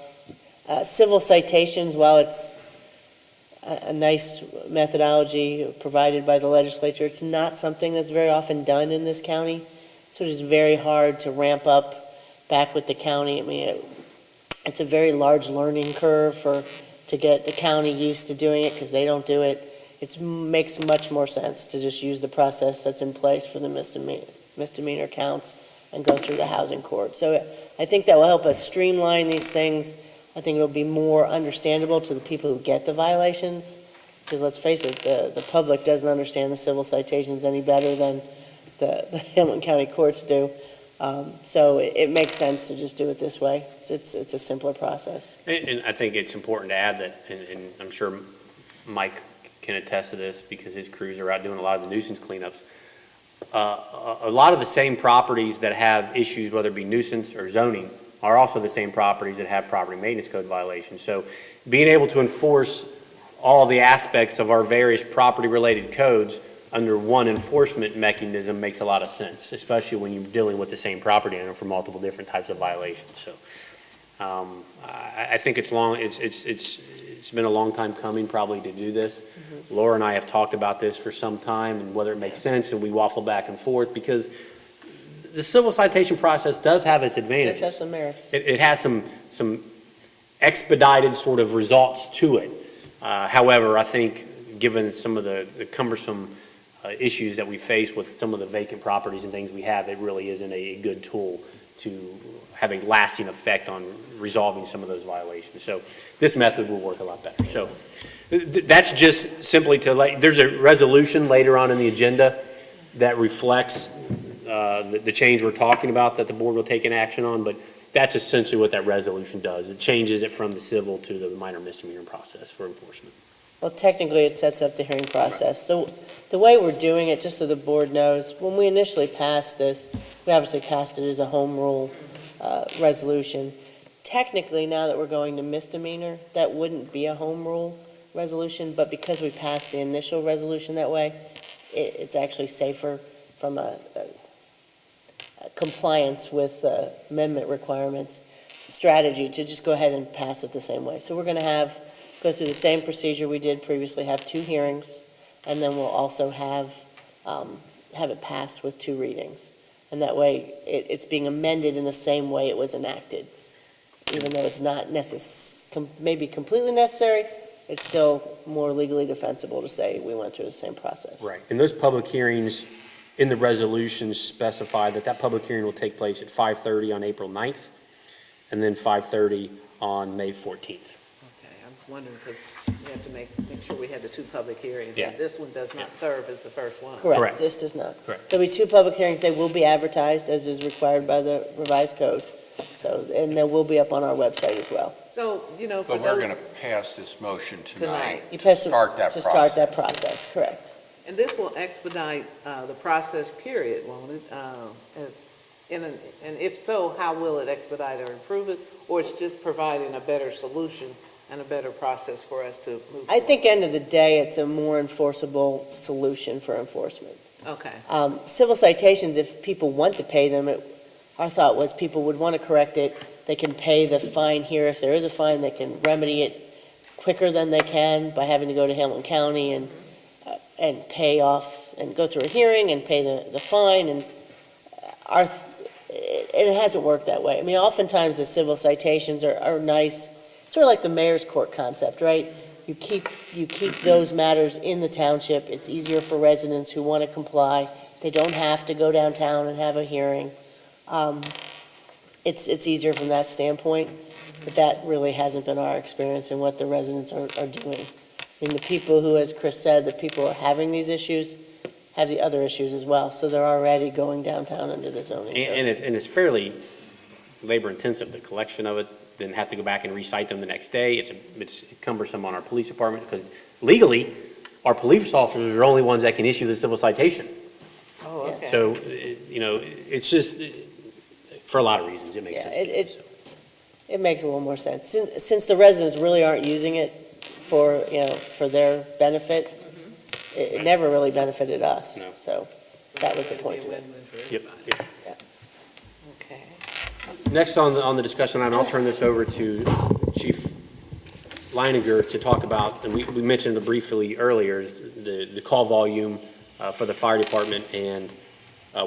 Civil citations, while it's a nice methodology provided by the legislature, it's not something that's very often done in this county. So it is very hard to ramp up back with the county. I mean, it's a very large learning curve to get the county used to doing it because they don't do it. It makes much more sense to just use the process that's in place for the misdemeanor counts and go through the housing court. So I think that will help us streamline these things. I think it'll be more understandable to the people who get the violations, because let's face it, the public doesn't understand the civil citations any better than the Hamilton County courts do. So it makes sense to just do it this way. It's a simpler process. And I think it's important to add that, and I'm sure Mike can attest to this because his crews are out doing a lot of the nuisance cleanups. A lot of the same properties that have issues, whether it be nuisance or zoning, are also the same properties that have property maintenance code violations. So being able to enforce all the aspects of our various property-related codes under one enforcement mechanism makes a lot of sense, especially when you're dealing with the same property owner for multiple different types of violations. So I think it's been a long time coming probably to do this. Mm-hmm. Laura and I have talked about this for some time and whether it makes sense, and we waffle back and forth because the civil citation process does have its advantages. It does have some merits. It has some expedited sort of results to it. However, I think given some of the cumbersome issues that we face with some of the vacant properties and things we have, it really isn't a good tool to have a lasting effect on resolving some of those violations. So this method will work a lot better. So that's just simply there's a resolution later on in the agenda that reflects the change we're talking about that the board will take an action on, but that's essentially what that resolution does. It changes it from the civil to the minor misdemeanor process for enforcement. Well, technically, it sets up the hearing process. The way we're doing it, just so the board knows, when we initially passed this, we obviously passed it as a home rule resolution. Technically, now that we're going to misdemeanor, that wouldn't be a home rule resolution, but because we passed the initial resolution that way, it's actually safer from a compliance with amendment requirements strategy to just go ahead and pass it the same way. So we're going to go through the same procedure we did previously, have 2 hearings, and then we'll also have it passed with 2 readings. And that way, it's being amended in the same way it was enacted. Even though it's not maybe completely necessary, it's still more legally defensible to say we went through the same process. Right. And those public hearings in the resolution specify that public hearing will take place at 5:30 on April 9th and then 5:30 on May 14th. Okay, I was wondering, because we have to make sure we have the 2 public hearings. Yeah. And this one does not serve as the first one. Correct. This does not. Correct. There'll be 2 public hearings. They will be advertised as is required by the revised code. So, and they will be up on our website as well. So, for But we're those- going to pass this motion tonight You to pass start that To process. start that process, correct. And this will expedite the process period, won't it? And if so, how will it expedite or improve it? Or it's just providing a better solution and a better process for us to move forward? I think end of the day, it's a more enforceable solution for enforcement. Okay. Civil citations, if people want to pay them, our thought was people would want to correct it. They can pay the fine here. If there is a fine, they can remedy it quicker than they can by having to go to Hamilton County and pay off and go through a hearing and pay the fine. And it hasn't worked that way. I mean, oftentimes the civil citations are nice, sort of like the mayor's court concept, right? You keep those matters in the township. It's easier for residents who want to comply. They don't have to go downtown and have a hearing. It's easier from that standpoint, but that really hasn't been our experience in what the residents are doing. I mean, the people who, as Chris said, the people who are having these issues have the other issues as well, so they're already going downtown under the zoning code. And it's fairly labor intensive, the collection of it, then have to go back and recite them the next day. It's cumbersome on our police department because legally, our police officers are the only ones that can issue the civil citation. Oh, okay. So, it's just, for a lot of reasons, it makes sense to me. It makes a little more sense. Since the residents really aren't using it for, for their benefit, it never really benefited us. No. So that was the point of it. Yep. Okay. Next on the discussion item, I'll turn this over to Chief Leininger to talk about, and we mentioned it briefly earlier, is the call volume for the fire department and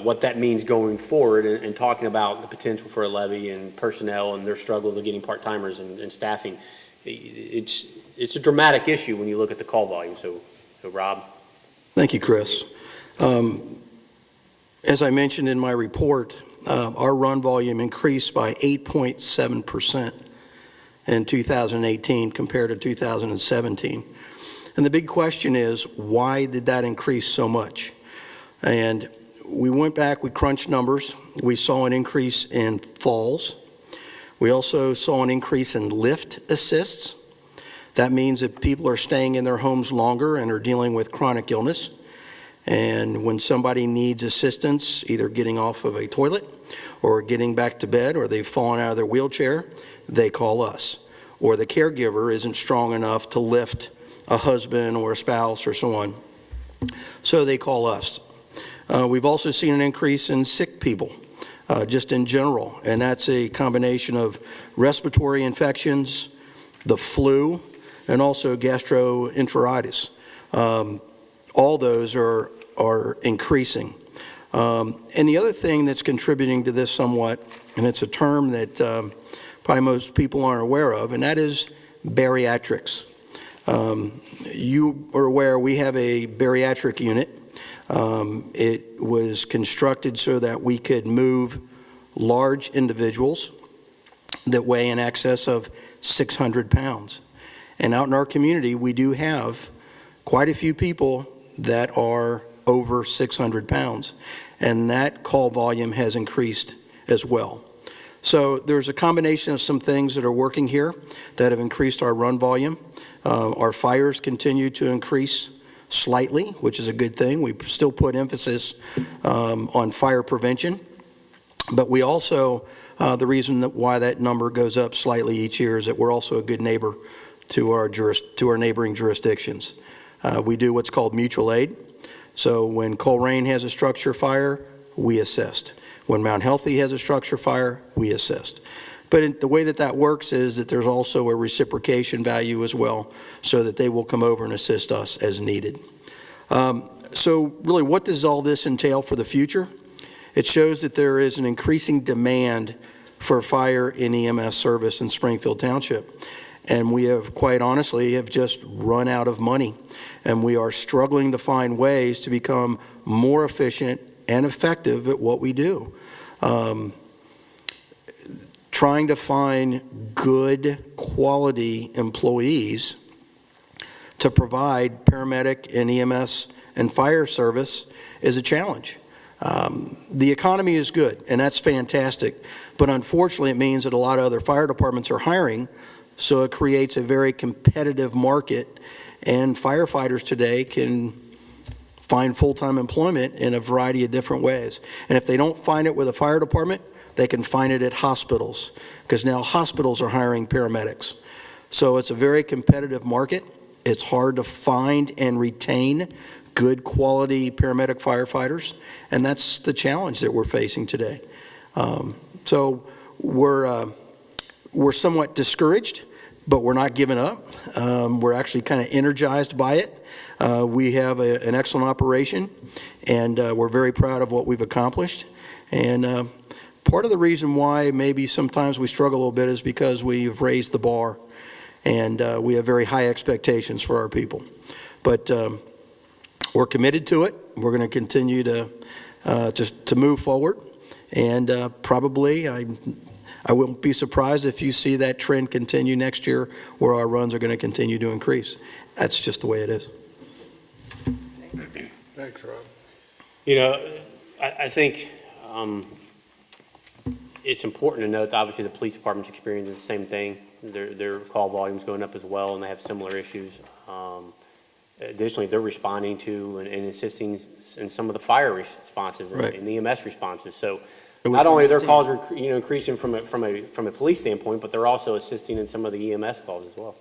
what that means going forward, and talking about the potential for a levy and personnel and their struggles of getting part-timers and staffing. It's a dramatic issue when you look at the call volume. So Rob. Thank you, Chris. As I mentioned in my report, our run volume increased by 8.7% in 2018 compared to 2017. And the big question is, why did that increase so much? And we went back, we crunched numbers. We saw an increase in falls. We also saw an increase in lift assists. That means that people are staying in their homes longer and are dealing with chronic illness. And when somebody needs assistance, either getting off of a toilet or getting back to bed, or they've fallen out of their wheelchair, they call us. Or the caregiver isn't strong enough to lift a husband or a spouse or someone, so they call us. We've also seen an increase in sick people, just in general, and that's a combination of respiratory infections, the flu, and also gastroenteritis. All those are increasing. And the other thing that's contributing to this somewhat, and it's a term that probably most people aren't aware of, and that is bariatrics. You are aware we have a bariatric unit. It was constructed so that we could move large individuals that weigh in excess of 600 pounds. And out in our community, we do have quite a few people that are over 600 pounds, and that call volume has increased as well. So there's a combination of some things that are working here that have increased our run volume. Our fires continue to increase slightly, which is a good thing. We still put emphasis on fire prevention, but we also, the reason why that number goes up slightly each year is that we're also a good neighbor to our neighboring jurisdictions. We do what's called mutual aid. So when Coleraine has a structure fire, we assist. When Mount Healthy has a structure fire, we assist. But the way that works is that there's also a reciprocation value as well, so that they will come over and assist us as needed. So really, what does all this entail for the future? It shows that there is an increasing demand for fire and EMS service in Springfield Township. And we have, quite honestly, have just run out of money. And we are struggling to find ways to become more efficient and effective at what we do. Trying to find good quality employees to provide paramedic and EMS and fire service is a challenge. The economy is good, and that's fantastic. But unfortunately, it means that a lot of other fire departments are hiring, so it creates a very competitive market, and firefighters today can find full-time employment in a variety of different ways. And if they don't find it with a fire department, they can find it at hospitals, because now hospitals are hiring paramedics. So it's a very competitive market. It's hard to find and retain good quality paramedic firefighters, and that's the challenge that we're facing today. So we're somewhat discouraged, but we're not giving up. We're actually kind of energized by it. We have an excellent operation, and we're very proud of what we've accomplished. And part of the reason why maybe sometimes we struggle a little bit is because we've raised the bar, and we have very high expectations for our people. But we're committed to it. We're going to continue to move forward, and probably I wouldn't be surprised if you see that trend continue next year, where our runs are going to continue to increase. That's just the way it is. Thanks, Rob. You know, I think it's important to note that obviously the police department's experiencing the same thing. Their call volume's going up as well, and they have similar issues. Additionally, they're responding to and assisting in some of the fire responses Right. and EMS responses. So But we not only are their can- calls increasing from a police standpoint, but they're also assisting in some of the EMS calls as well.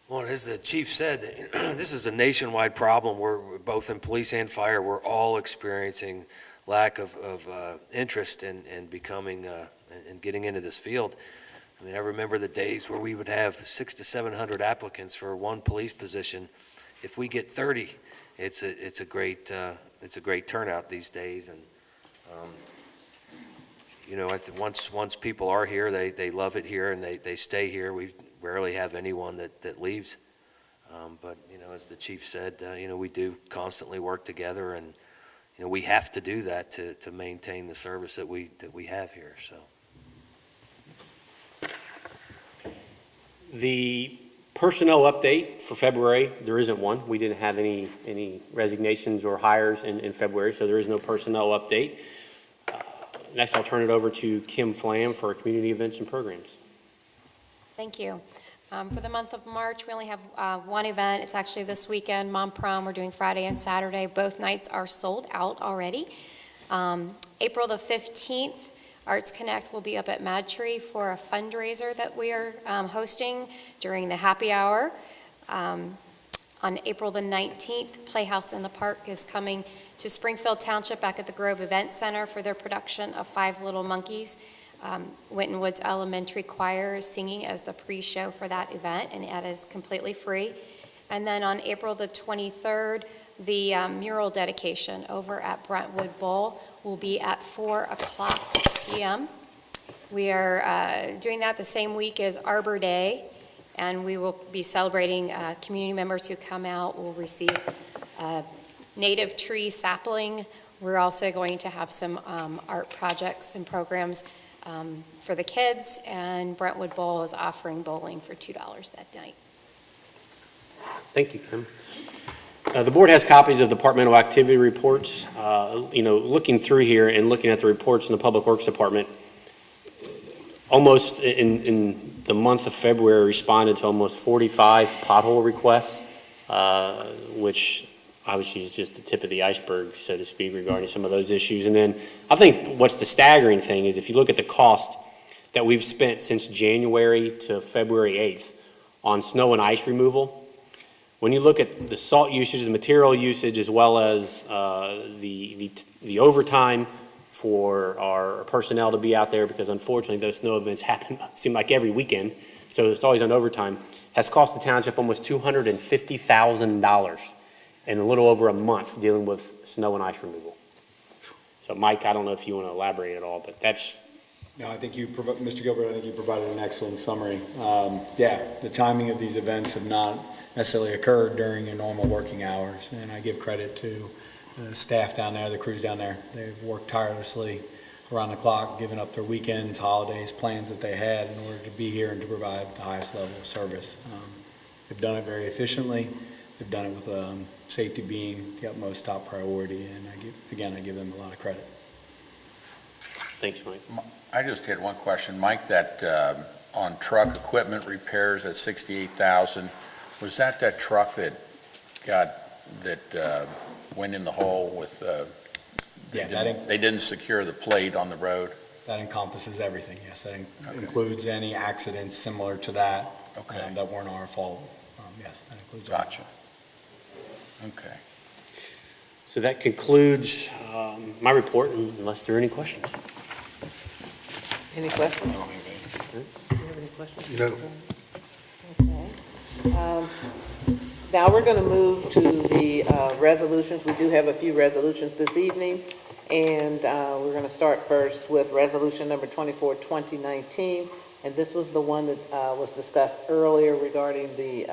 Well, as the chief said, this is a nationwide problem. We're both in police and fire. We're all experiencing lack of interest in becoming and getting into this field. I mean, I remember the days where we would have 600 to 700 applicants for one police position. If we get 30, it's a great turnout these days. And once people are here, they love it here and they stay here. We rarely have anyone that leaves. But as the chief said, we do constantly work together, and we have to do that to maintain the service that we have here. So. The personnel update for February, there isn't one. We didn't have any resignations or hires in February, so there is no personnel update. Next, I'll turn it over to Kim Flam for our community events and programs. Thank you. For the month of March, we only have one event. It's actually this weekend, Mom Prom. We're doing Friday and Saturday. Both nights are sold out already. April the 15th, Arts Connect will be up at Mad Tree for a fundraiser that we are hosting during the happy hour. On April the 19th, Playhouse in the Park is coming to Springfield Township back at the Grove Event Center for their production of Five Little Monkeys. Winton Woods Elementary Choir is singing as the pre-show for that event, and that is completely free. And then on April the 23rd, the mural dedication over at Brentwood Bowl will be at 4:00 p.m. We are doing that the same week as Arbor Day, and we will be celebrating community members who come out will receive a native tree sapling. We're also going to have some art projects and programs for the kids, and Brentwood Bowl is offering bowling for $2 that night. Thank you, Kim. The board has copies of departmental activity reports. Looking through here and looking at the reports in the Public Works Department, almost in the month of February responded to almost 45 pothole requests, which obviously is just the tip of the iceberg, so to speak, regarding some of those issues. And then I think what's the staggering thing is if you look at the cost that we've spent since January to February 8th on snow and ice removal, when you look at the salt usage, the material usage, as well as the overtime for our personnel to be out there, because unfortunately those snow events happen, seem like every weekend, so it's always on overtime, has cost the township almost $250,000 in a little over a month dealing with snow and ice removal. So Mike, I don't know if you want to elaborate at all, but that's... No, I think Mr. Gilbert, I think you provided an excellent summary. The timing of these events have not necessarily occurred during your normal working hours, and I give credit to the staff down there, the crews down there. They've worked tirelessly around the clock, giving up their weekends, holidays, plans that they had in order to be here and to provide the highest level of service. They've done it very efficiently. They've done it with safety being the utmost top priority, and I give them a lot of credit. Thanks, Mike. I just had one question, Mike, that on truck equipment repairs at $68,000, was that truck that went in the hole with, they didn't secure the plate on the road? That encompasses everything, yes. That includes any accidents similar to that that weren't our fault. Yes, that includes all. Gotcha. Okay. So that concludes my report, unless there are any questions. Any questions? No. Do you have any questions? No. Okay. Now we're going to move to the resolutions. We do have a few resolutions this evening, and we're going to start first with resolution number 24, 2019, and this was the one that was discussed earlier regarding the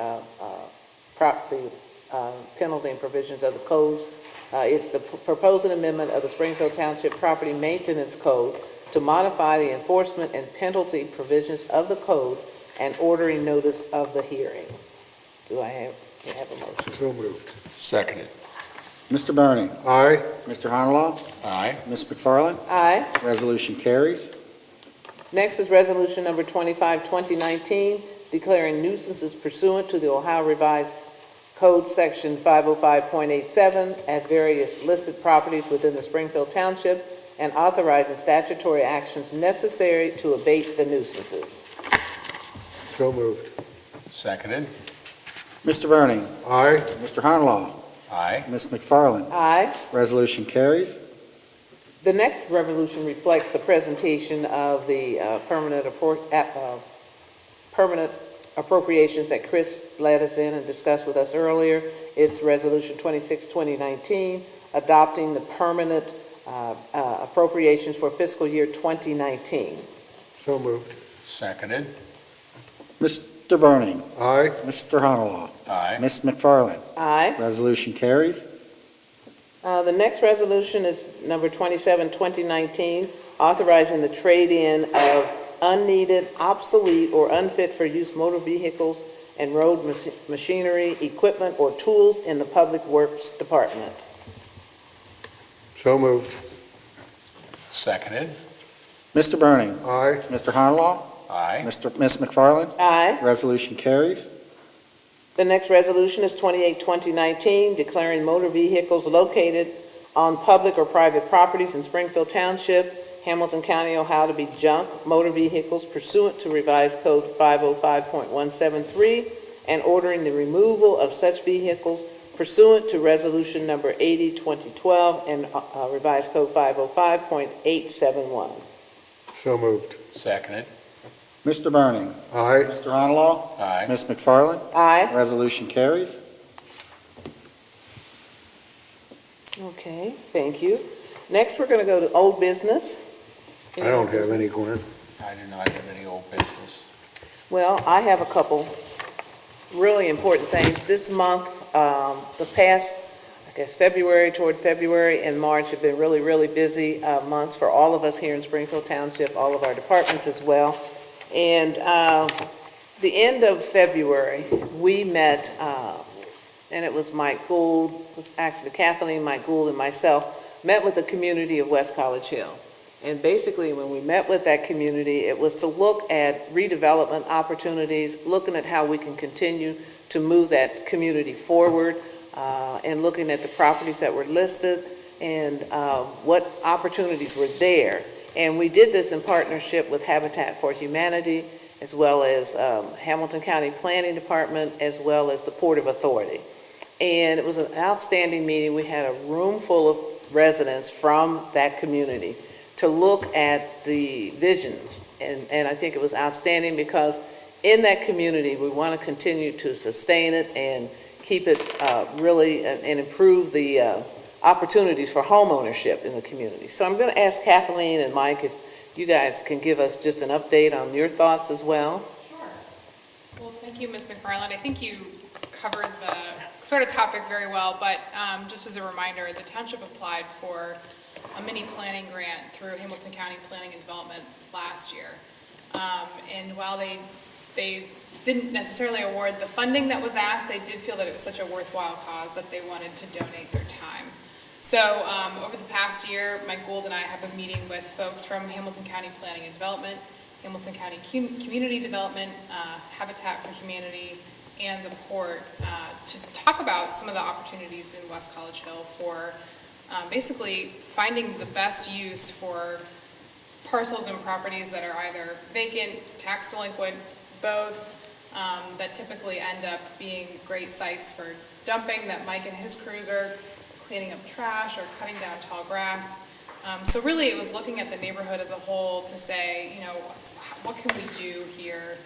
penalty and provisions of the codes. It's the proposed amendment of the Springfield Township Property Maintenance Code to modify the enforcement and penalty provisions of the code and ordering notice of the hearings. Do I have a motion? So moved. Seconded. Mr. Bernie? Aye. Mr. Honolaw? Aye. Ms. McFarland? Aye. Resolution carries. Next is Resolution Number 25, 2019, declaring nuisances pursuant to the Ohio Revised Code Section 505.87 at various listed properties within the Springfield Township and authorizing statutory actions necessary to abate the nuisances. So moved. Seconded. Mr. Burning. Aye. Mr. Honolaw. Aye. Ms. McFarland. Aye. Resolution carries. The next resolution reflects the presentation of the permanent appropriations that Chris led us in and discussed with us earlier. It's Resolution 26, 2019, adopting the permanent appropriations for fiscal year 2019. So moved. Seconded. Mr. Burning. Aye. Mr. Honolaw. Aye. Ms. McFarland. Aye. Resolution carries. The next resolution is number 27, 2019, authorizing the trade-in of unneeded, obsolete, or unfit for use motor vehicles and road machinery, equipment, or tools in the Public Works Department. So moved. Seconded. Mr. Burning. Aye. Mr. Honolaw. Aye. Ms. McFarland. Aye. Resolution carries. The next resolution is 28, 2019, declaring motor vehicles located on public or private properties in Springfield Township, Hamilton County, Ohio, to be junk motor vehicles pursuant to Revised Code 505.173, and ordering the removal of such vehicles pursuant to Resolution Number 80, 2012, and Revised Code 505.871. So moved. Seconded. Mr. Burning. Aye. Mr. Honolaw. Aye. Ms. McFarland. Aye. Resolution carries. Okay, thank you. Next, we're going to go to old business. I don't have any, Gwen. I do not have any old business. Well, I have a couple really important things. This month, the past, I guess, February and March have been really, really busy months for all of us here in Springfield Township, all of our departments as well. And the end of February, we met, and it was Mike Gould, it was actually Kathleen, Mike Gould, and myself, met with the community of West College Hill. And basically, when we met with that community, it was to look at redevelopment opportunities, looking at how we can continue to move that community forward, and looking at the properties that were listed and what opportunities were there. And we did this in partnership with Habitat for Humanity, as well as Hamilton County Planning Department, as well as the Port of Authority. And it was an outstanding meeting. We had a room full of residents from that community to look at the visions. And I think it was outstanding because in that community, we want to continue to sustain it and keep it really and improve the opportunities for home ownership in the community. So I'm going to ask Kathleen and Mike if you guys can give us just an update on your thoughts as well. Sure. Well, thank you, Ms. McFarland. I think you covered the sort of topic very well, but just as a reminder, the township applied for a mini planning grant through Hamilton County Planning and Development last year. And while they didn't necessarily award the funding that was asked, they did feel that it was such a worthwhile cause that they wanted to donate their time. So over the past year, Mike Gould and I have been meeting with folks from Hamilton County Planning and Development, Hamilton County Community Development, Habitat for Humanity, and the Port to talk about some of the opportunities in West College Hill for basically finding the best use for parcels and properties that are either vacant, tax delinquent, both, that typically end up being great sites for dumping, that Mike and his crews are cleaning up trash or cutting down tall grass. So really it was looking at the neighborhood as a whole to say, you know, what can we do here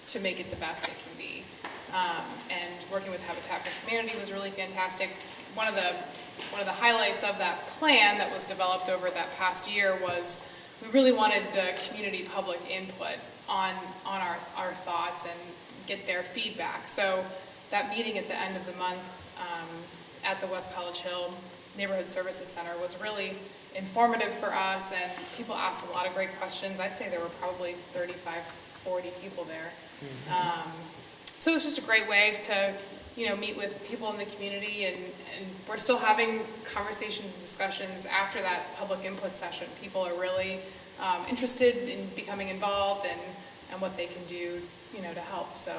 to make it the best it can be? And working with Habitat for Humanity was really fantastic. One of the highlights of that plan that was developed over that past year was we really wanted the community public input on our thoughts and get their feedback. So that meeting at the end of the month at the West College Hill Neighborhood Services Center was really informative for us, and people asked a lot of great questions. I'd say there were probably 35, 40 people there. So it was just a great way to, you know, meet with people in the community, and we're still having conversations and discussions after that public input session. People are really interested in becoming involved and what they can do, to help. So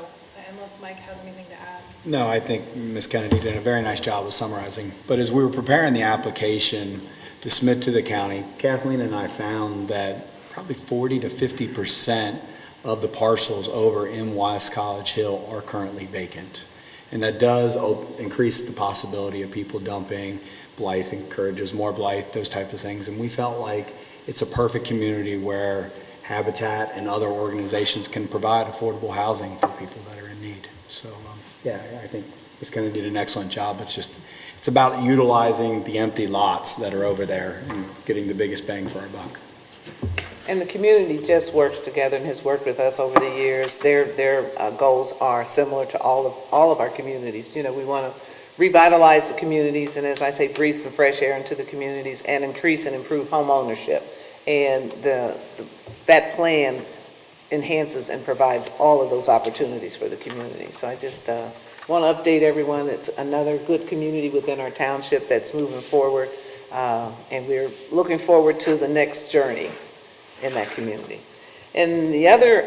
unless Mike has anything to add. No, I think Ms. Kennedy did a very nice job of summarizing. But as we were preparing the application to submit to the county, Kathleen and I found that probably 40 to 50% of the parcels over in West College Hill are currently vacant. And that does increase the possibility of people dumping. Blythe encourages more Blythe, those types of things. And we felt like it's a perfect community where Habitat and other organizations can provide affordable housing for people that are in need. So, I think Ms. Kennedy did an excellent job. It's about utilizing the empty lots that are over there and getting the biggest bang for our buck. And the community just works together and has worked with us over the years. Their goals are similar to all of our communities. We want to revitalize the communities and, as I say, breathe some fresh air into the communities and increase and improve home ownership. And that plan enhances and provides all of those opportunities for the community. So I just want to update everyone. It's another good community within our township that's moving forward, and we're looking forward to the next journey in that community. And the other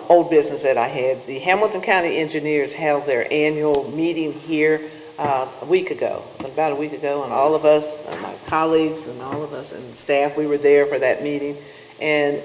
old business that I had, the Hamilton County Engineers held their annual meeting here a week ago, about a week ago, and all of us, my colleagues and all of us and staff, we were there for that meeting. And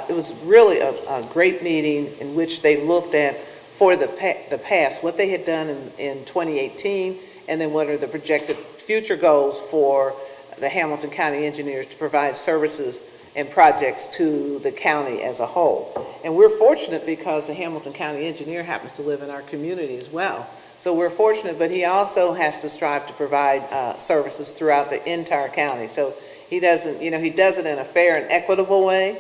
it was really a great meeting in which they looked at, for the past, what they had done in 2018, and then what are the projected future goals for the Hamilton County Engineers to provide services and projects to the county as a whole. And we're fortunate because the Hamilton County Engineer happens to live in our community as well. So we're fortunate, but he also has to strive to provide services throughout the entire county. So he doesn't, he does it in a fair and equitable way.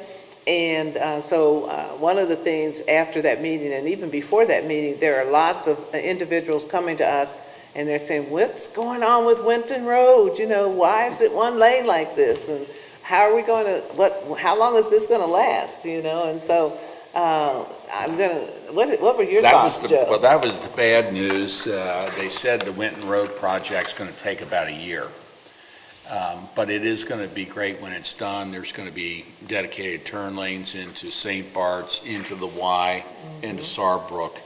And so one of the things after that meeting, and even before that meeting, there are lots of individuals coming to us and they're saying, what's going on with Winton Road? Why is it one lane like this? And how are we going to, how long is this going to last? And so I'm going to, what were your thoughts, Joe? Well, that was the bad news. They said the Winton Road project's going to take about a year. But it is going to be great when it's done. There's going to be dedicated turn lanes into St. Bart's, into the Y, into Sarbrook,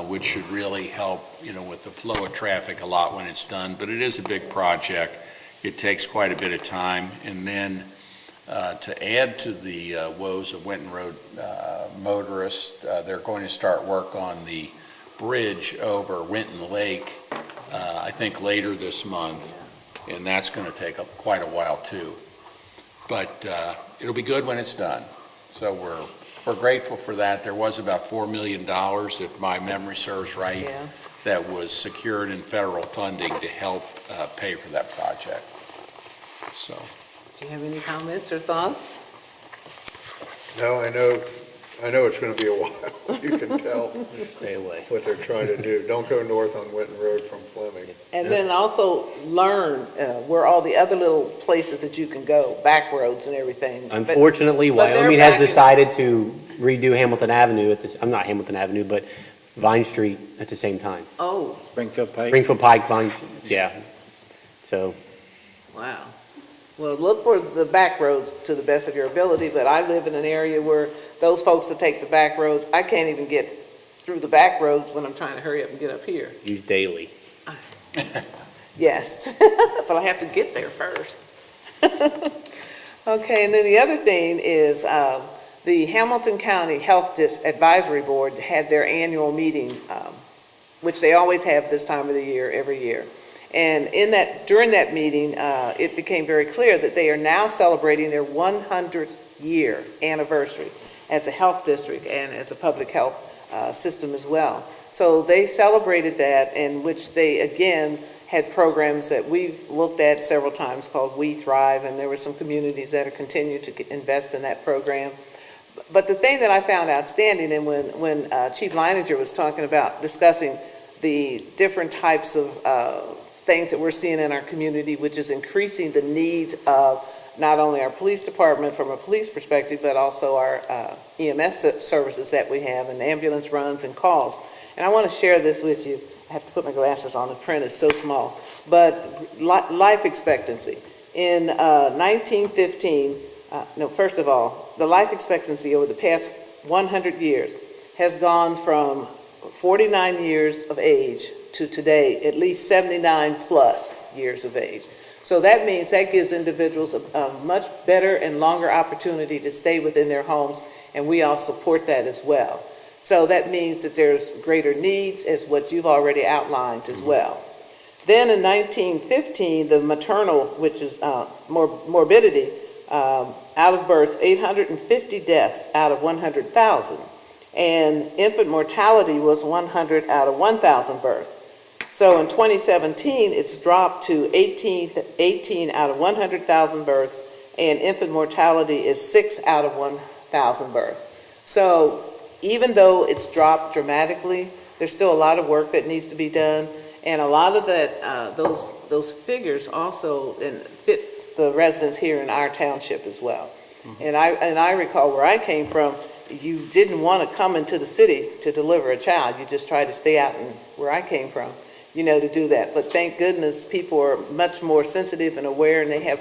which should really help, with the flow of traffic a lot when it's done. But it is a big project. It takes quite a bit of time. And then to add to the woes of Winton Road motorists, they're going to start work on the bridge over Winton Lake, I think later this month. And that's going to take quite a while too. But it'll be good when it's done. So we're grateful for that. There was about $4 million, if my memory serves right, that was secured in federal funding to help pay for that project. So. Do you have any comments or thoughts? No, I know it's going to be a while. You can tell. Stay away. What they're trying to do. Don't go north on Winton Road from Fleming. And then also learn where all the other little places that you can go, back roads and everything. Unfortunately, Wyoming has decided to redo Hamilton Avenue not Hamilton Avenue, but Vine Street at the same time. Oh. Springfield Pike. Springfield Pike, Vine, yeah. So. Wow. Well, look for the back roads to the best of your ability, but I live in an area where those folks that take the back roads, I can't even get through the back roads when I'm trying to hurry up and get up here. Use daily. Yes, but I have to get there first. Okay, and then the other thing is the Hamilton County Health Advisory Board had their annual meeting, which they always have this time of the year, every year. And during that meeting, it became very clear that they are now celebrating their 100th year anniversary as a health district and as a public health system as well. So they celebrated that, in which they, again, had programs that we've looked at several times called We Thrive, and there were some communities that are continuing to invest in that program. But the thing that I found outstanding, and when Chief Leininger was talking about discussing the different types of things that we're seeing in our community, which is increasing the needs of not only our police department from a police perspective, but also our EMS services that we have, and ambulance runs and calls. And I want to share this with you. I have to put my glasses on, the print is so small. But life expectancy. In 1915, first of all, the life expectancy over the past 100 years has gone from 49 years of age to today, at least 79-plus years of age. So that means that gives individuals a much better and longer opportunity to stay within their homes, and we all support that as well. So that means that there's greater needs, as what you've already outlined as well. Then in 1915, the maternal, which is morbidity, out of births, 850 deaths out of 100,000. And infant mortality was 100 out of 1,000 births. So in 2017, it's dropped to 18 out of 100,000 births, and infant mortality is 6 out of 1,000 births. So even though it's dropped dramatically, there's still a lot of work that needs to be done, and a lot of that, those figures also fit the residents here in our township as well. And I recall where I came from, you didn't want to come into the city to deliver a child. You just tried to stay out in where I came from, to do that. But thank goodness people are much more sensitive and aware, and they have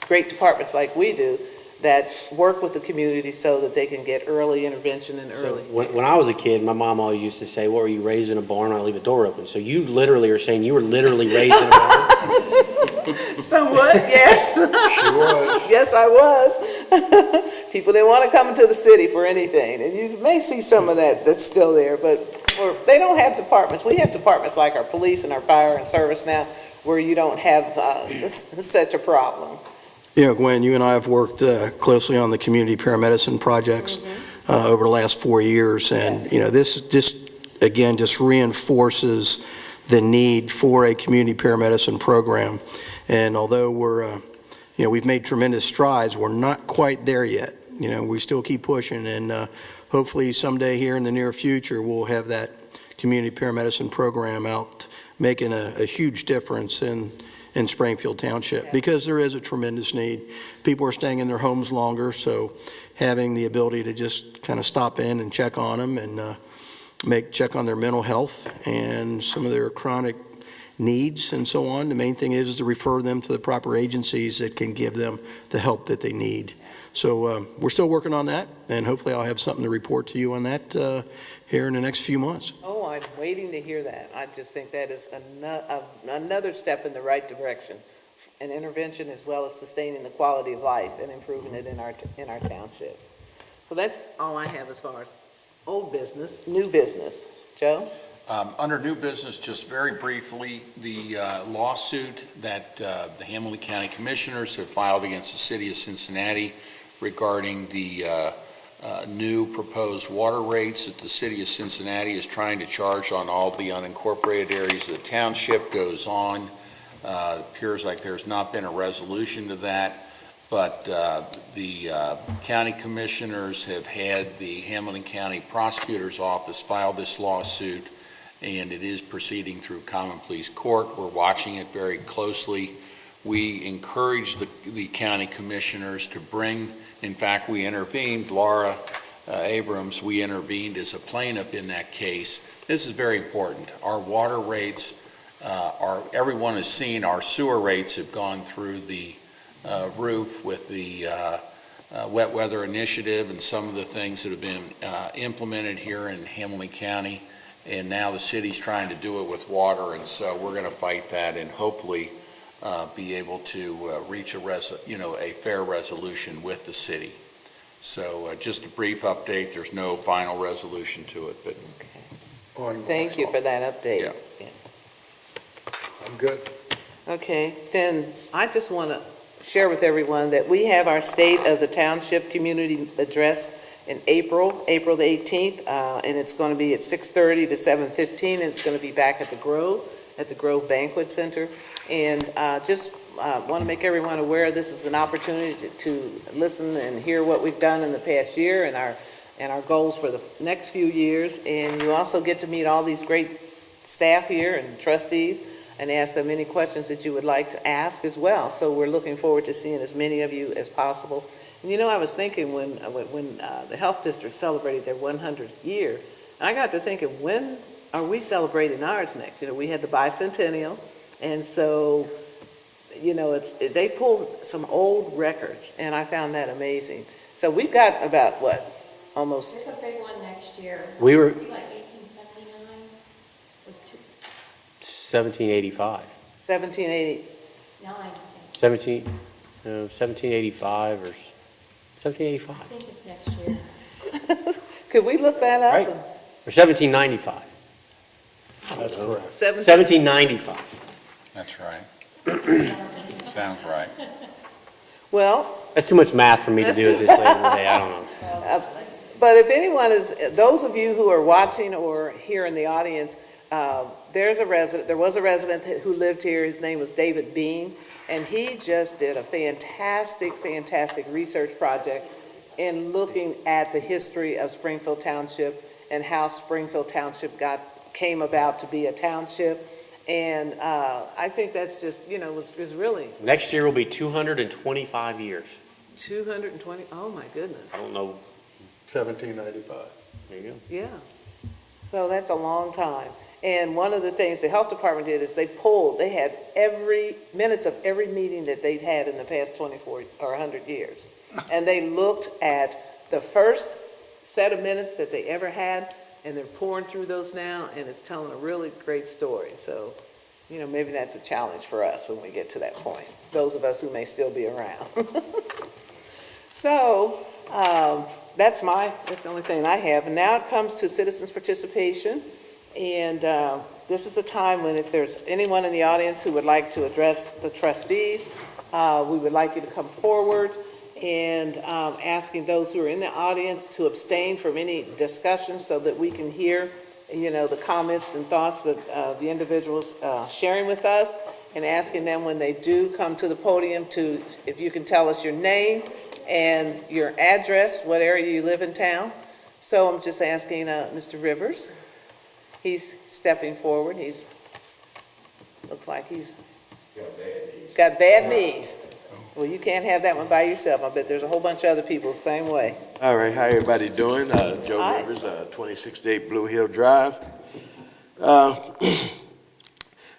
great departments like we do that work with the community so that they can get early intervention and early. So when I was a kid, my mom always used to say, "What were you raised in a barn? I leave the door open." So you literally are saying you were literally raised in a barn? Somewhat, yes. She was. Yes, I was. People didn't want to come into the city for anything, and you may see some of that that's still there, but they don't have departments. We have departments like our police and our fire and service now where you don't have such a problem. Gwen, you and I have worked closely on the community paramedicine projects over the last 4 years, and this just again just reinforces the need for a community paramedicine program. And although we've made tremendous strides, we're not quite there yet. We still keep pushing, and hopefully someday here in the near future we'll have that community paramedicine program out, making a huge difference in Springfield Township, because there is a tremendous need. People are staying in their homes longer, so having the ability to just kind of stop in and check on them and check on their mental health and some of their chronic needs and so on. The main thing is to refer them to the proper agencies that can give them the help that they need. So we're still working on that, and hopefully I'll have something to report to you on that here in the next few months. Oh, I'm waiting to hear that. I just think that is another step in the right direction, an intervention as well as sustaining the quality of life and improving it in our township. So that's all I have as far as old business. New business. Joe? Under new business, just very briefly, the lawsuit that the Hamilton County Commissioners have filed against the City of Cincinnati regarding the new proposed water rates that the City of Cincinnati is trying to charge on all the unincorporated areas of the township goes on. It appears like there's not been a resolution to that, but the county commissioners have had the Hamilton County Prosecutor's Office file this lawsuit, and it is proceeding through Common Pleas Court. We're watching it very closely. We encourage the county commissioners to bring, in fact, we intervened, Laura Abrams, we intervened as a plaintiff in that case. This is very important. Our water rates everyone has seen our sewer rates have gone through the roof with the wet weather initiative and some of the things that have been implemented here in Hamilton County. And now the city's trying to do it with water, and so we're going to fight that and hopefully be able to reach a fair resolution with the city. So just a brief update. There's no final resolution to it, but Thank you for that update. Yeah. I'm good. Okay, then I just want to share with everyone that we have our State of the Township Community Address in April the 18th, and it's going to be at 6:30 to 7:15, and it's going to be back at the Grove Banquet Center. And just want to make everyone aware this is an opportunity to listen and hear what we've done in the past year and our goals for the next few years. And you also get to meet all these great staff here and trustees and ask them any questions that you would like to ask as well. So we're looking forward to seeing as many of you as possible. And I was thinking when the Health District celebrated their 100th year, I got to thinking, when are we celebrating ours next? We had the bicentennial, and so, they pulled some old records, and I found that amazing. So we've got about, what, almost, There's a big one next year. We were- Like 1879 or 1785. 1789? 1785 or 1785, I think it's next year. Could we look that up? Right. or 1795. That's correct. 1795. That's right. Sounds right. Well, That's too much math for me to That's do at too- this late in the day, I don't know. but if anyone is, those of you who are watching or here in the audience, there was a resident who lived here, his name was David Bean, and he just did a fantastic research project in looking at the history of Springfield Township and how Springfield Township came about to be a township. And I think that's just, was really Next year will be 225 years. 220, oh my goodness. I don't know, 1795. there you go. Yeah. So that's a long time. And one of the things the health department did is they had minutes of every meeting that they'd had in the past 24 or 100 years. And they looked at the first set of minutes that they ever had, and they're pouring through those now, and it's telling a really great story. So, maybe that's a challenge for us when we get to that point, those of us who may still be around. So, that's the only thing I have. And now it comes to citizens' participation. And this is the time when if there's anyone in the audience who would like to address the trustees, we would like you to come forward, and asking those who are in the audience to abstain from any discussion so that we can hear, the comments and thoughts that the individuals sharing with us, and asking them when they do come to the podium if you can tell us your name and your address, what area you live in town. So I'm just asking Mr. Rivers. He's stepping forward. Looks like he's got bad knees. Well, you can't have that one by yourself. I bet there's a whole bunch of other people the same way. All right, how everybody doing? Joe Hi. Rivers, 2668 Blue Hill Drive.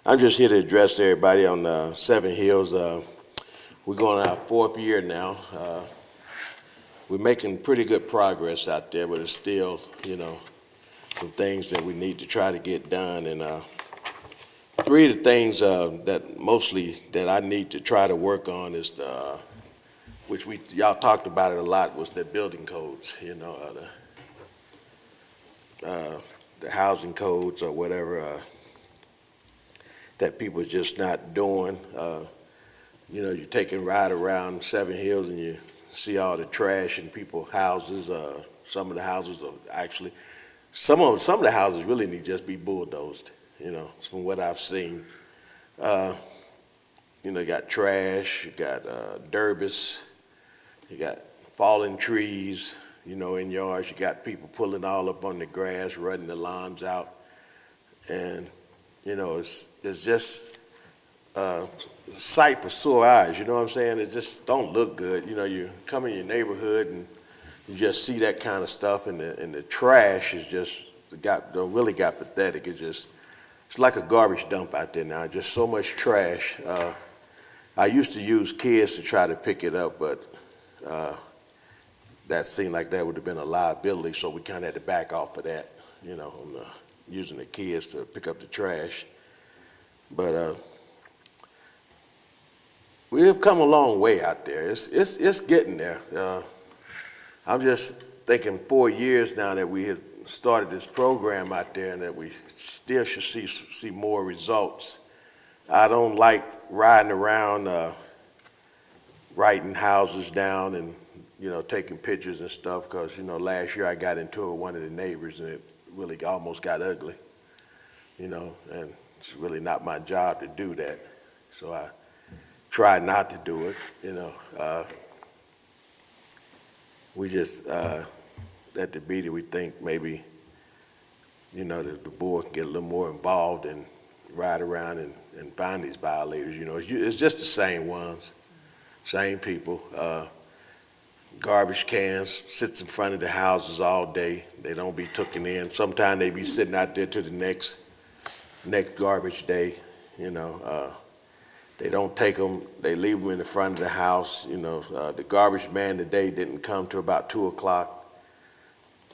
I'm just here to address everybody on Seven Hills. We're going on our fourth year now. We're making pretty good progress out there, but it's still, some things that we need to try to get done. And three of the things that I need to try to work on is which y'all talked about it a lot, was the building codes, the housing codes or whatever that people are just not doing. You're taking a ride around Seven Hills and you see all the trash in people's houses. Some of the houses are actually, some of the houses really need to just be bulldozed. From what I've seen. You got trash, you got derbis, you got fallen trees, in yards. You got people pulling all up on the grass, running the lawns out. And, it's just a sight for sore eyes, you know what I'm saying? It just don't look good. You come in your neighborhood and you just see that kind of stuff, and the trash is just really got pathetic. It's like a garbage dump out there now, just so much trash. I used to use kids to try to pick it up, but that seemed like that would have been a liability, so we kind of had to back off of that, using the kids to pick up the trash. But we have come a long way out there. It's getting there. I'm just thinking 4 years now that we have started this program out there, and that we still should see more results. I don't like riding around writing houses down and taking pictures and stuff, because last year I got into it with one of the neighbors and it really almost got ugly, and it's really not my job to do that, so I try not to do it. We just at the meeting, we think maybe that the board can get a little more involved and ride around and find these violators. It's just the same ones, same people. Garbage cans sits in front of the houses all day. They don't be taken in. Sometimes they be sitting out there to the next garbage day. They don't take them, they leave them in the front of the house, the garbage man today didn't come till about 2 o'clock.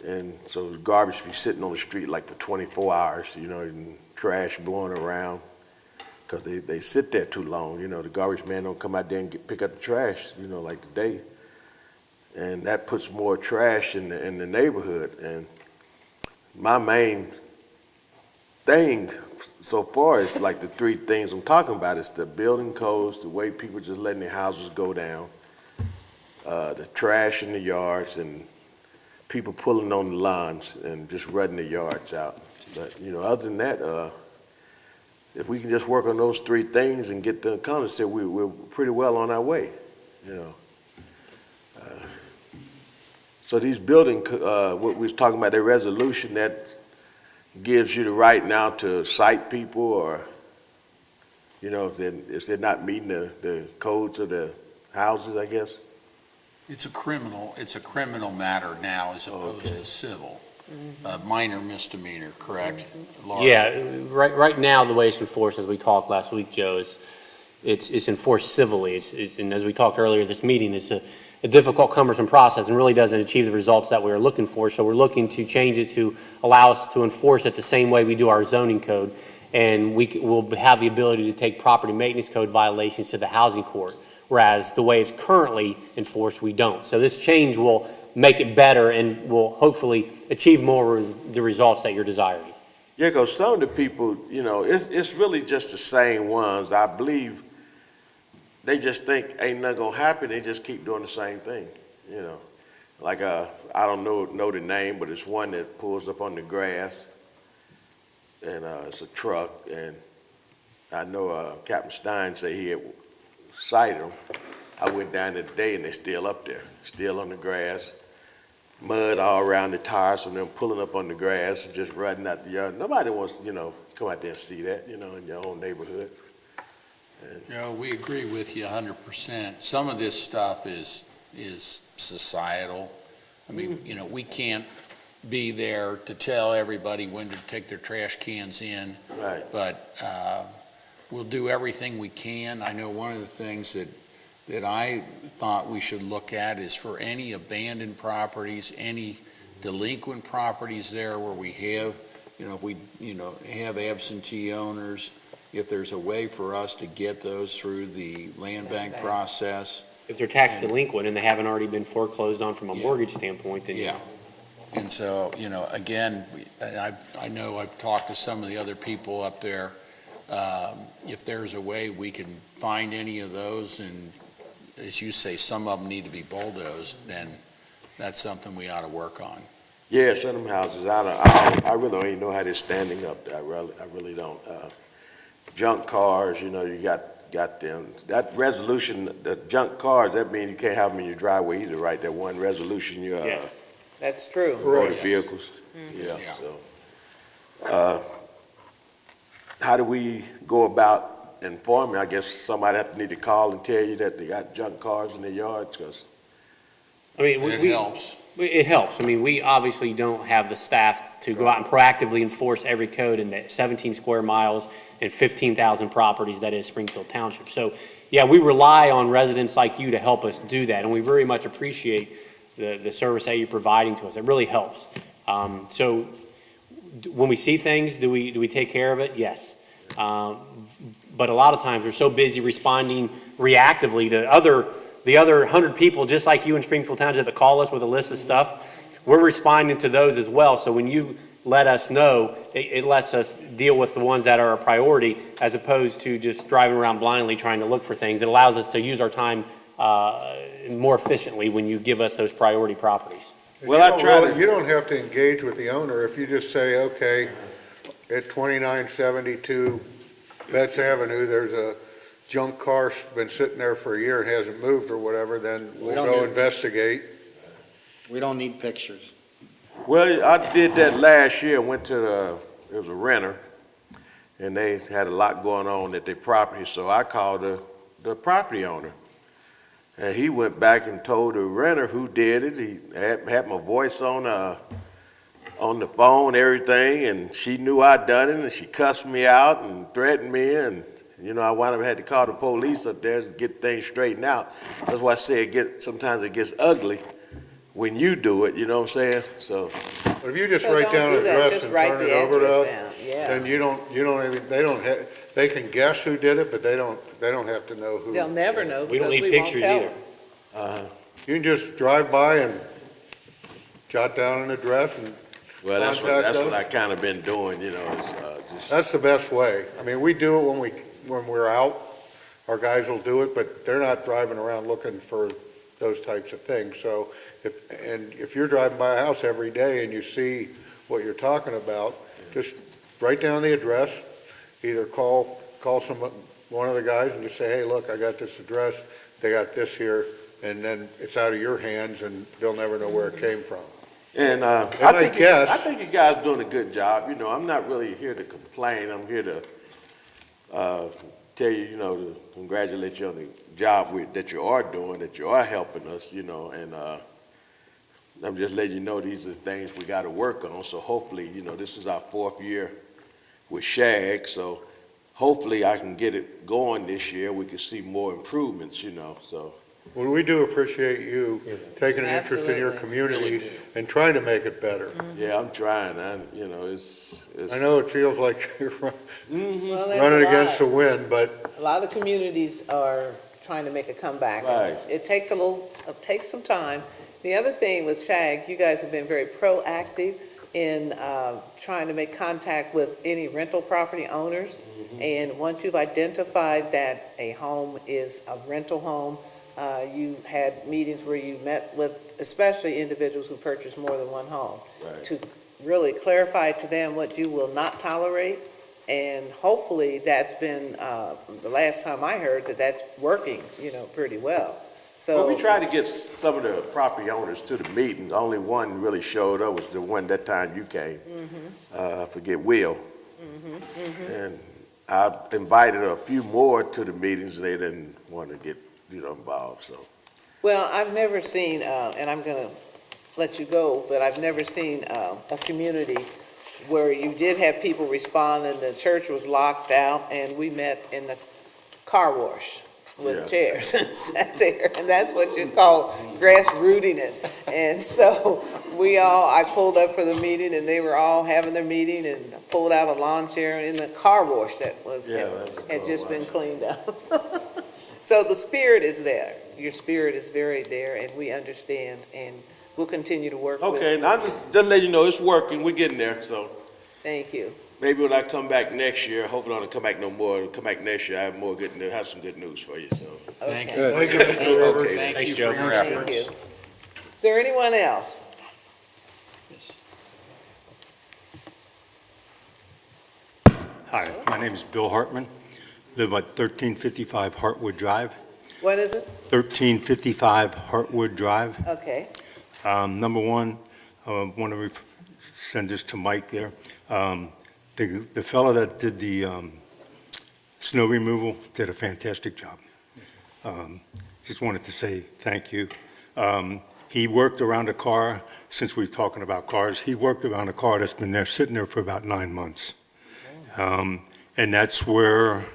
And so the garbage be sitting on the street like for 24 hours, and trash blowing around, because they sit there too long, the garbage man don't come out there and pick up the trash, like today. And that puts more trash in the neighborhood. And my main thing so far is like the three things I'm talking about. It's the building codes, the way people just letting their houses go down, the trash in the yards, and people pulling on the lawns and just rutting the yards out. But, other than that, if we can just work on those three things and get the economy, we're pretty well on our way, So these building, what we was talking about, the resolution that gives you the right now to cite people, or, if they're not meeting the codes of the houses, I guess? It's a criminal matter now as opposed to civil. Minor misdemeanor, correct? Laura? Yeah, right now, the way it's enforced, as we talked last week, Joe, is it's enforced civilly. And as we talked earlier, this meeting, it's a difficult, cumbersome process and really doesn't achieve the results that we are looking for. So we're looking to change it to allow us to enforce it the same way we do our zoning code. And we'll have the ability to take property maintenance code violations to the housing court, whereas the way it's currently enforced, we don't. So this change will make it better and will hopefully achieve more of the results that you're desiring. Yeah, because some of the people, it's really just the same ones. I believe they just think ain't nothing gonna happen. They just keep doing the same thing, Like I don't know the name, but it's one that pulls up on the grass, and it's a truck. And I know Captain Stein said he had cited them. I went down there today, and they're still up there, still on the grass, mud all around the tires from them pulling up on the grass and just running out the yard. Nobody wants, come out there and see that, in your own neighborhood. We agree with you 100%. Some of this stuff is societal. I mean, we can't be there to tell everybody when to take their trash cans in. Right. But we'll do everything we can. I know one of the things that I thought we should look at is for any abandoned properties, any delinquent properties there where we have, if we, have absentee owners, if there's a way for us to get those through the land bank process. If they're tax delinquent and they haven't already been foreclosed on from a mortgage standpoint, then yeah. And so, again, I know I've talked to some of the other people up there. If there's a way we can find any of those, and as you say, some of them need to be bulldozed, then that's something we ought to work on. Yeah, some of them houses, I really don't even know how they're standing up there. I really don't. Junk cars, you got them. That resolution, the junk cars, that means you can't have them in your driveway either, right? That one resolution, Yes, that's true. motor vehicles. Yeah, so. How do we go about informing? I guess somebody need to call and tell you that they got junk cars in their yards, because. It helps. It helps. I mean, we obviously don't have the staff to go out and proactively enforce every code in the 17 square miles and 15,000 properties that is Springfield Township. So, yeah, we rely on residents like you to help us do that, and we very much appreciate the service that you're providing to us. It really helps. So, when we see things, do we take care of it? Yes. But a lot of times we're so busy responding reactively to the other 100 people just like you in Springfield Township that call us with a list of stuff. We're responding to those as well. So when you let us know, it lets us deal with the ones that are a priority as opposed to just driving around blindly trying to look for things. It allows us to use our time more efficiently when you give us those priority properties. Well, You don't have to engage with the owner. If you just say, okay, at 2972 Betts Avenue, there's a junk car's been sitting there for a year and hasn't moved or whatever, then we'll go investigate. We don't need pictures. Well, I did that last year. Went to it was a renter, and they had a lot going on at their property. So I called the property owner, and he went back and told the renter who did it. He had my voice on the phone, everything, and she knew I'd done it, and she cussed me out and threatened me, and You know, I wound up had to call the police up there to get things straightened out. That's why I say sometimes it gets ugly when you do it, you know what I'm saying? So, But if you just So write don't down do an that, address just and write turn the it over to address us, down, yeah. then you don't even, they can guess who did it, but they don't have to know who. They'll never know We don't because need we won't pictures tell either. them. You can just drive by and jot down an address and well, that's contact what us. I kind of been doing, you know, is just. That's the best way. I mean, we do it when we're out, our guys will do it, but they're not driving around looking for those types of things. So if you're driving by a house every day and you see what you're talking about, just write down the address, either call one of the guys and just say, hey, look, I got this address, they got this here, and then it's out of your hands and they'll never know where it came from. And I think you guys doing a good job. You know, I'm not really here to complain. I'm here to tell you, you know, to congratulate you on the job that you are doing, that you are helping us, you know, and I'm just letting you know these are the things we got to work on. So hopefully, you know, this is our 4th year with SHAG, so hopefully I can get it going this year. We can see more improvements, you know, so. Well, we do appreciate you taking an interest in your community and trying to make it better. Yeah, I'm trying. You know, it's. I know it feels like you're Well, there's running a against the lot. wind, but A lot of communities are trying to make a comeback. Right. It takes some time. The other thing with SHAG, you guys have been very proactive in trying to make contact with any rental property owners. And once you've identified that a home is a rental home, you had meetings where you met with especially individuals who purchase more than one home Right. to really clarify to them what you will not tolerate. And hopefully that's been, the last time I heard that's working, you know, pretty well. So Well, we tried to get some of the property owners to the meeting. Only one really showed up, was the one that time you came. I forget, Will. And I invited a few more to the meetings. They didn't want to get, you know, involved, so. Well, I've never seen, and I'm going to let you go, but I've never seen a community where you did have people respond and the church was locked out and we met in the car wash with Yeah. chairs and sat there, and that's what you call grassrooting it. And so I pulled up for the meeting and they were all having their meeting and pulled out a lawn chair in the car wash that had just been cleaned up. So the spirit is there. Your spirit is very there, and we understand, and we'll continue to work with Okay, you. and I'm just letting you know it's working. We're getting there, so. Thank you. Maybe when I come back next year, hopefully I don't come back no more. Come back next year, I have some good news for you, so. Thank you. Okay. thank you, Mr. Rivers. Okay. Thank Thanks, you Joe. for your Thank efforts. you. Is there anyone else? Hi, my name is Bill Hartman, live at 1355 Hartwood Drive. What is it? 1355 Hartwood Drive. Okay. Number one, I want to send this to Mike there. The fellow that did the snow removal did a fantastic job. Just wanted to say thank you. He worked around a car, since we're talking about cars, he worked around a car that's been there, sitting there for about 9 months. And that's where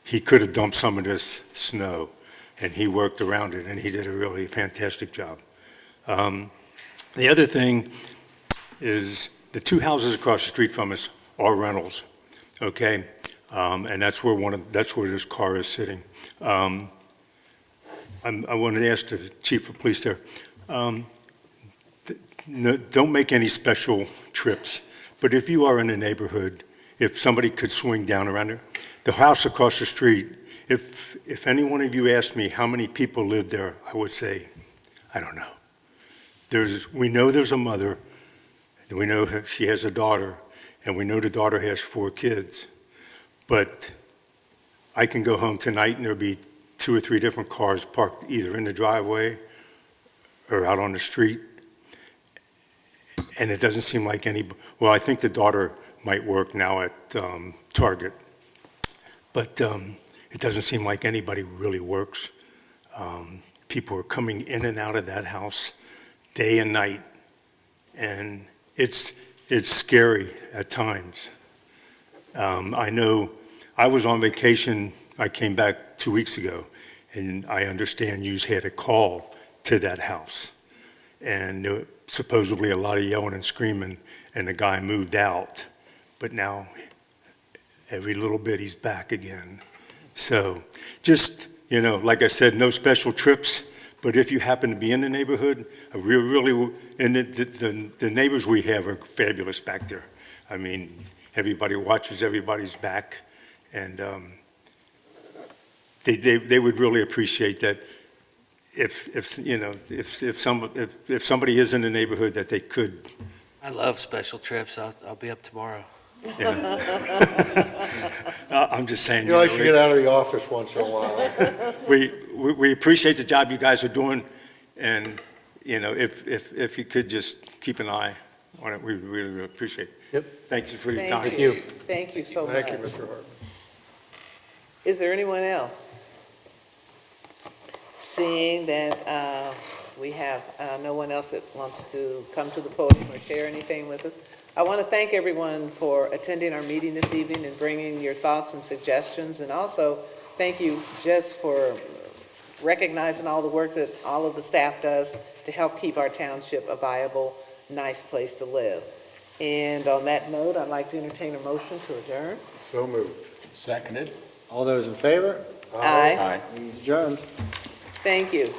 he could have dumped some of this snow, and he worked around it, and he did a really fantastic job. The other thing is the 2 houses across the street from us are rentals, okay? And that's where this car is sitting. I wanted to ask the chief of police there, don't make any special trips, but if you are in a neighborhood, if somebody could swing down around there, the house across the street, if any one of you asked me how many people lived there, I would say, I don't know. We know there's a mother, and we know she has a daughter, and we know the daughter has 4 kids. But I can go home tonight and there'll be 2 or 3 different cars parked either in the driveway or out on the street. And it doesn't seem like well, I think the daughter might work now at Target, but it doesn't seem like anybody really works. People are coming in and out of that house day and night, and it's scary at times. I know I was on vacation, I came back 2 weeks ago, and I understand you had a call to that house. And there were supposedly a lot of yelling and screaming, and the guy moved out. But now, every little bit, he's back again. So just, like I said, no special trips, but if you happen to be in the neighborhood, and the neighbors we have are fabulous back there. I mean, everybody watches everybody's back, and they would really appreciate that if somebody is in the neighborhood that they could. I love special trips. I'll be up tomorrow. Yeah. I'm just saying. You like to get out of the office once in a while. We appreciate the job you guys are doing, and, if you could just keep an eye on it, we really appreciate it. Yep. Thank you for your time. Thank you. Thank you so much. Thank you, Mr. Hart. Is there anyone else? Seeing that we have no one else that wants to come to the podium or share anything with us, I want to thank everyone for attending our meeting this evening and bringing your thoughts and suggestions, and also thank you just for recognizing all the work that all of the staff does to help keep our township a viable, nice place to live. And on that note, I'd like to entertain a motion to adjourn. So moved. Seconded. All those in favor? Aye. Means adjourned. Thank you.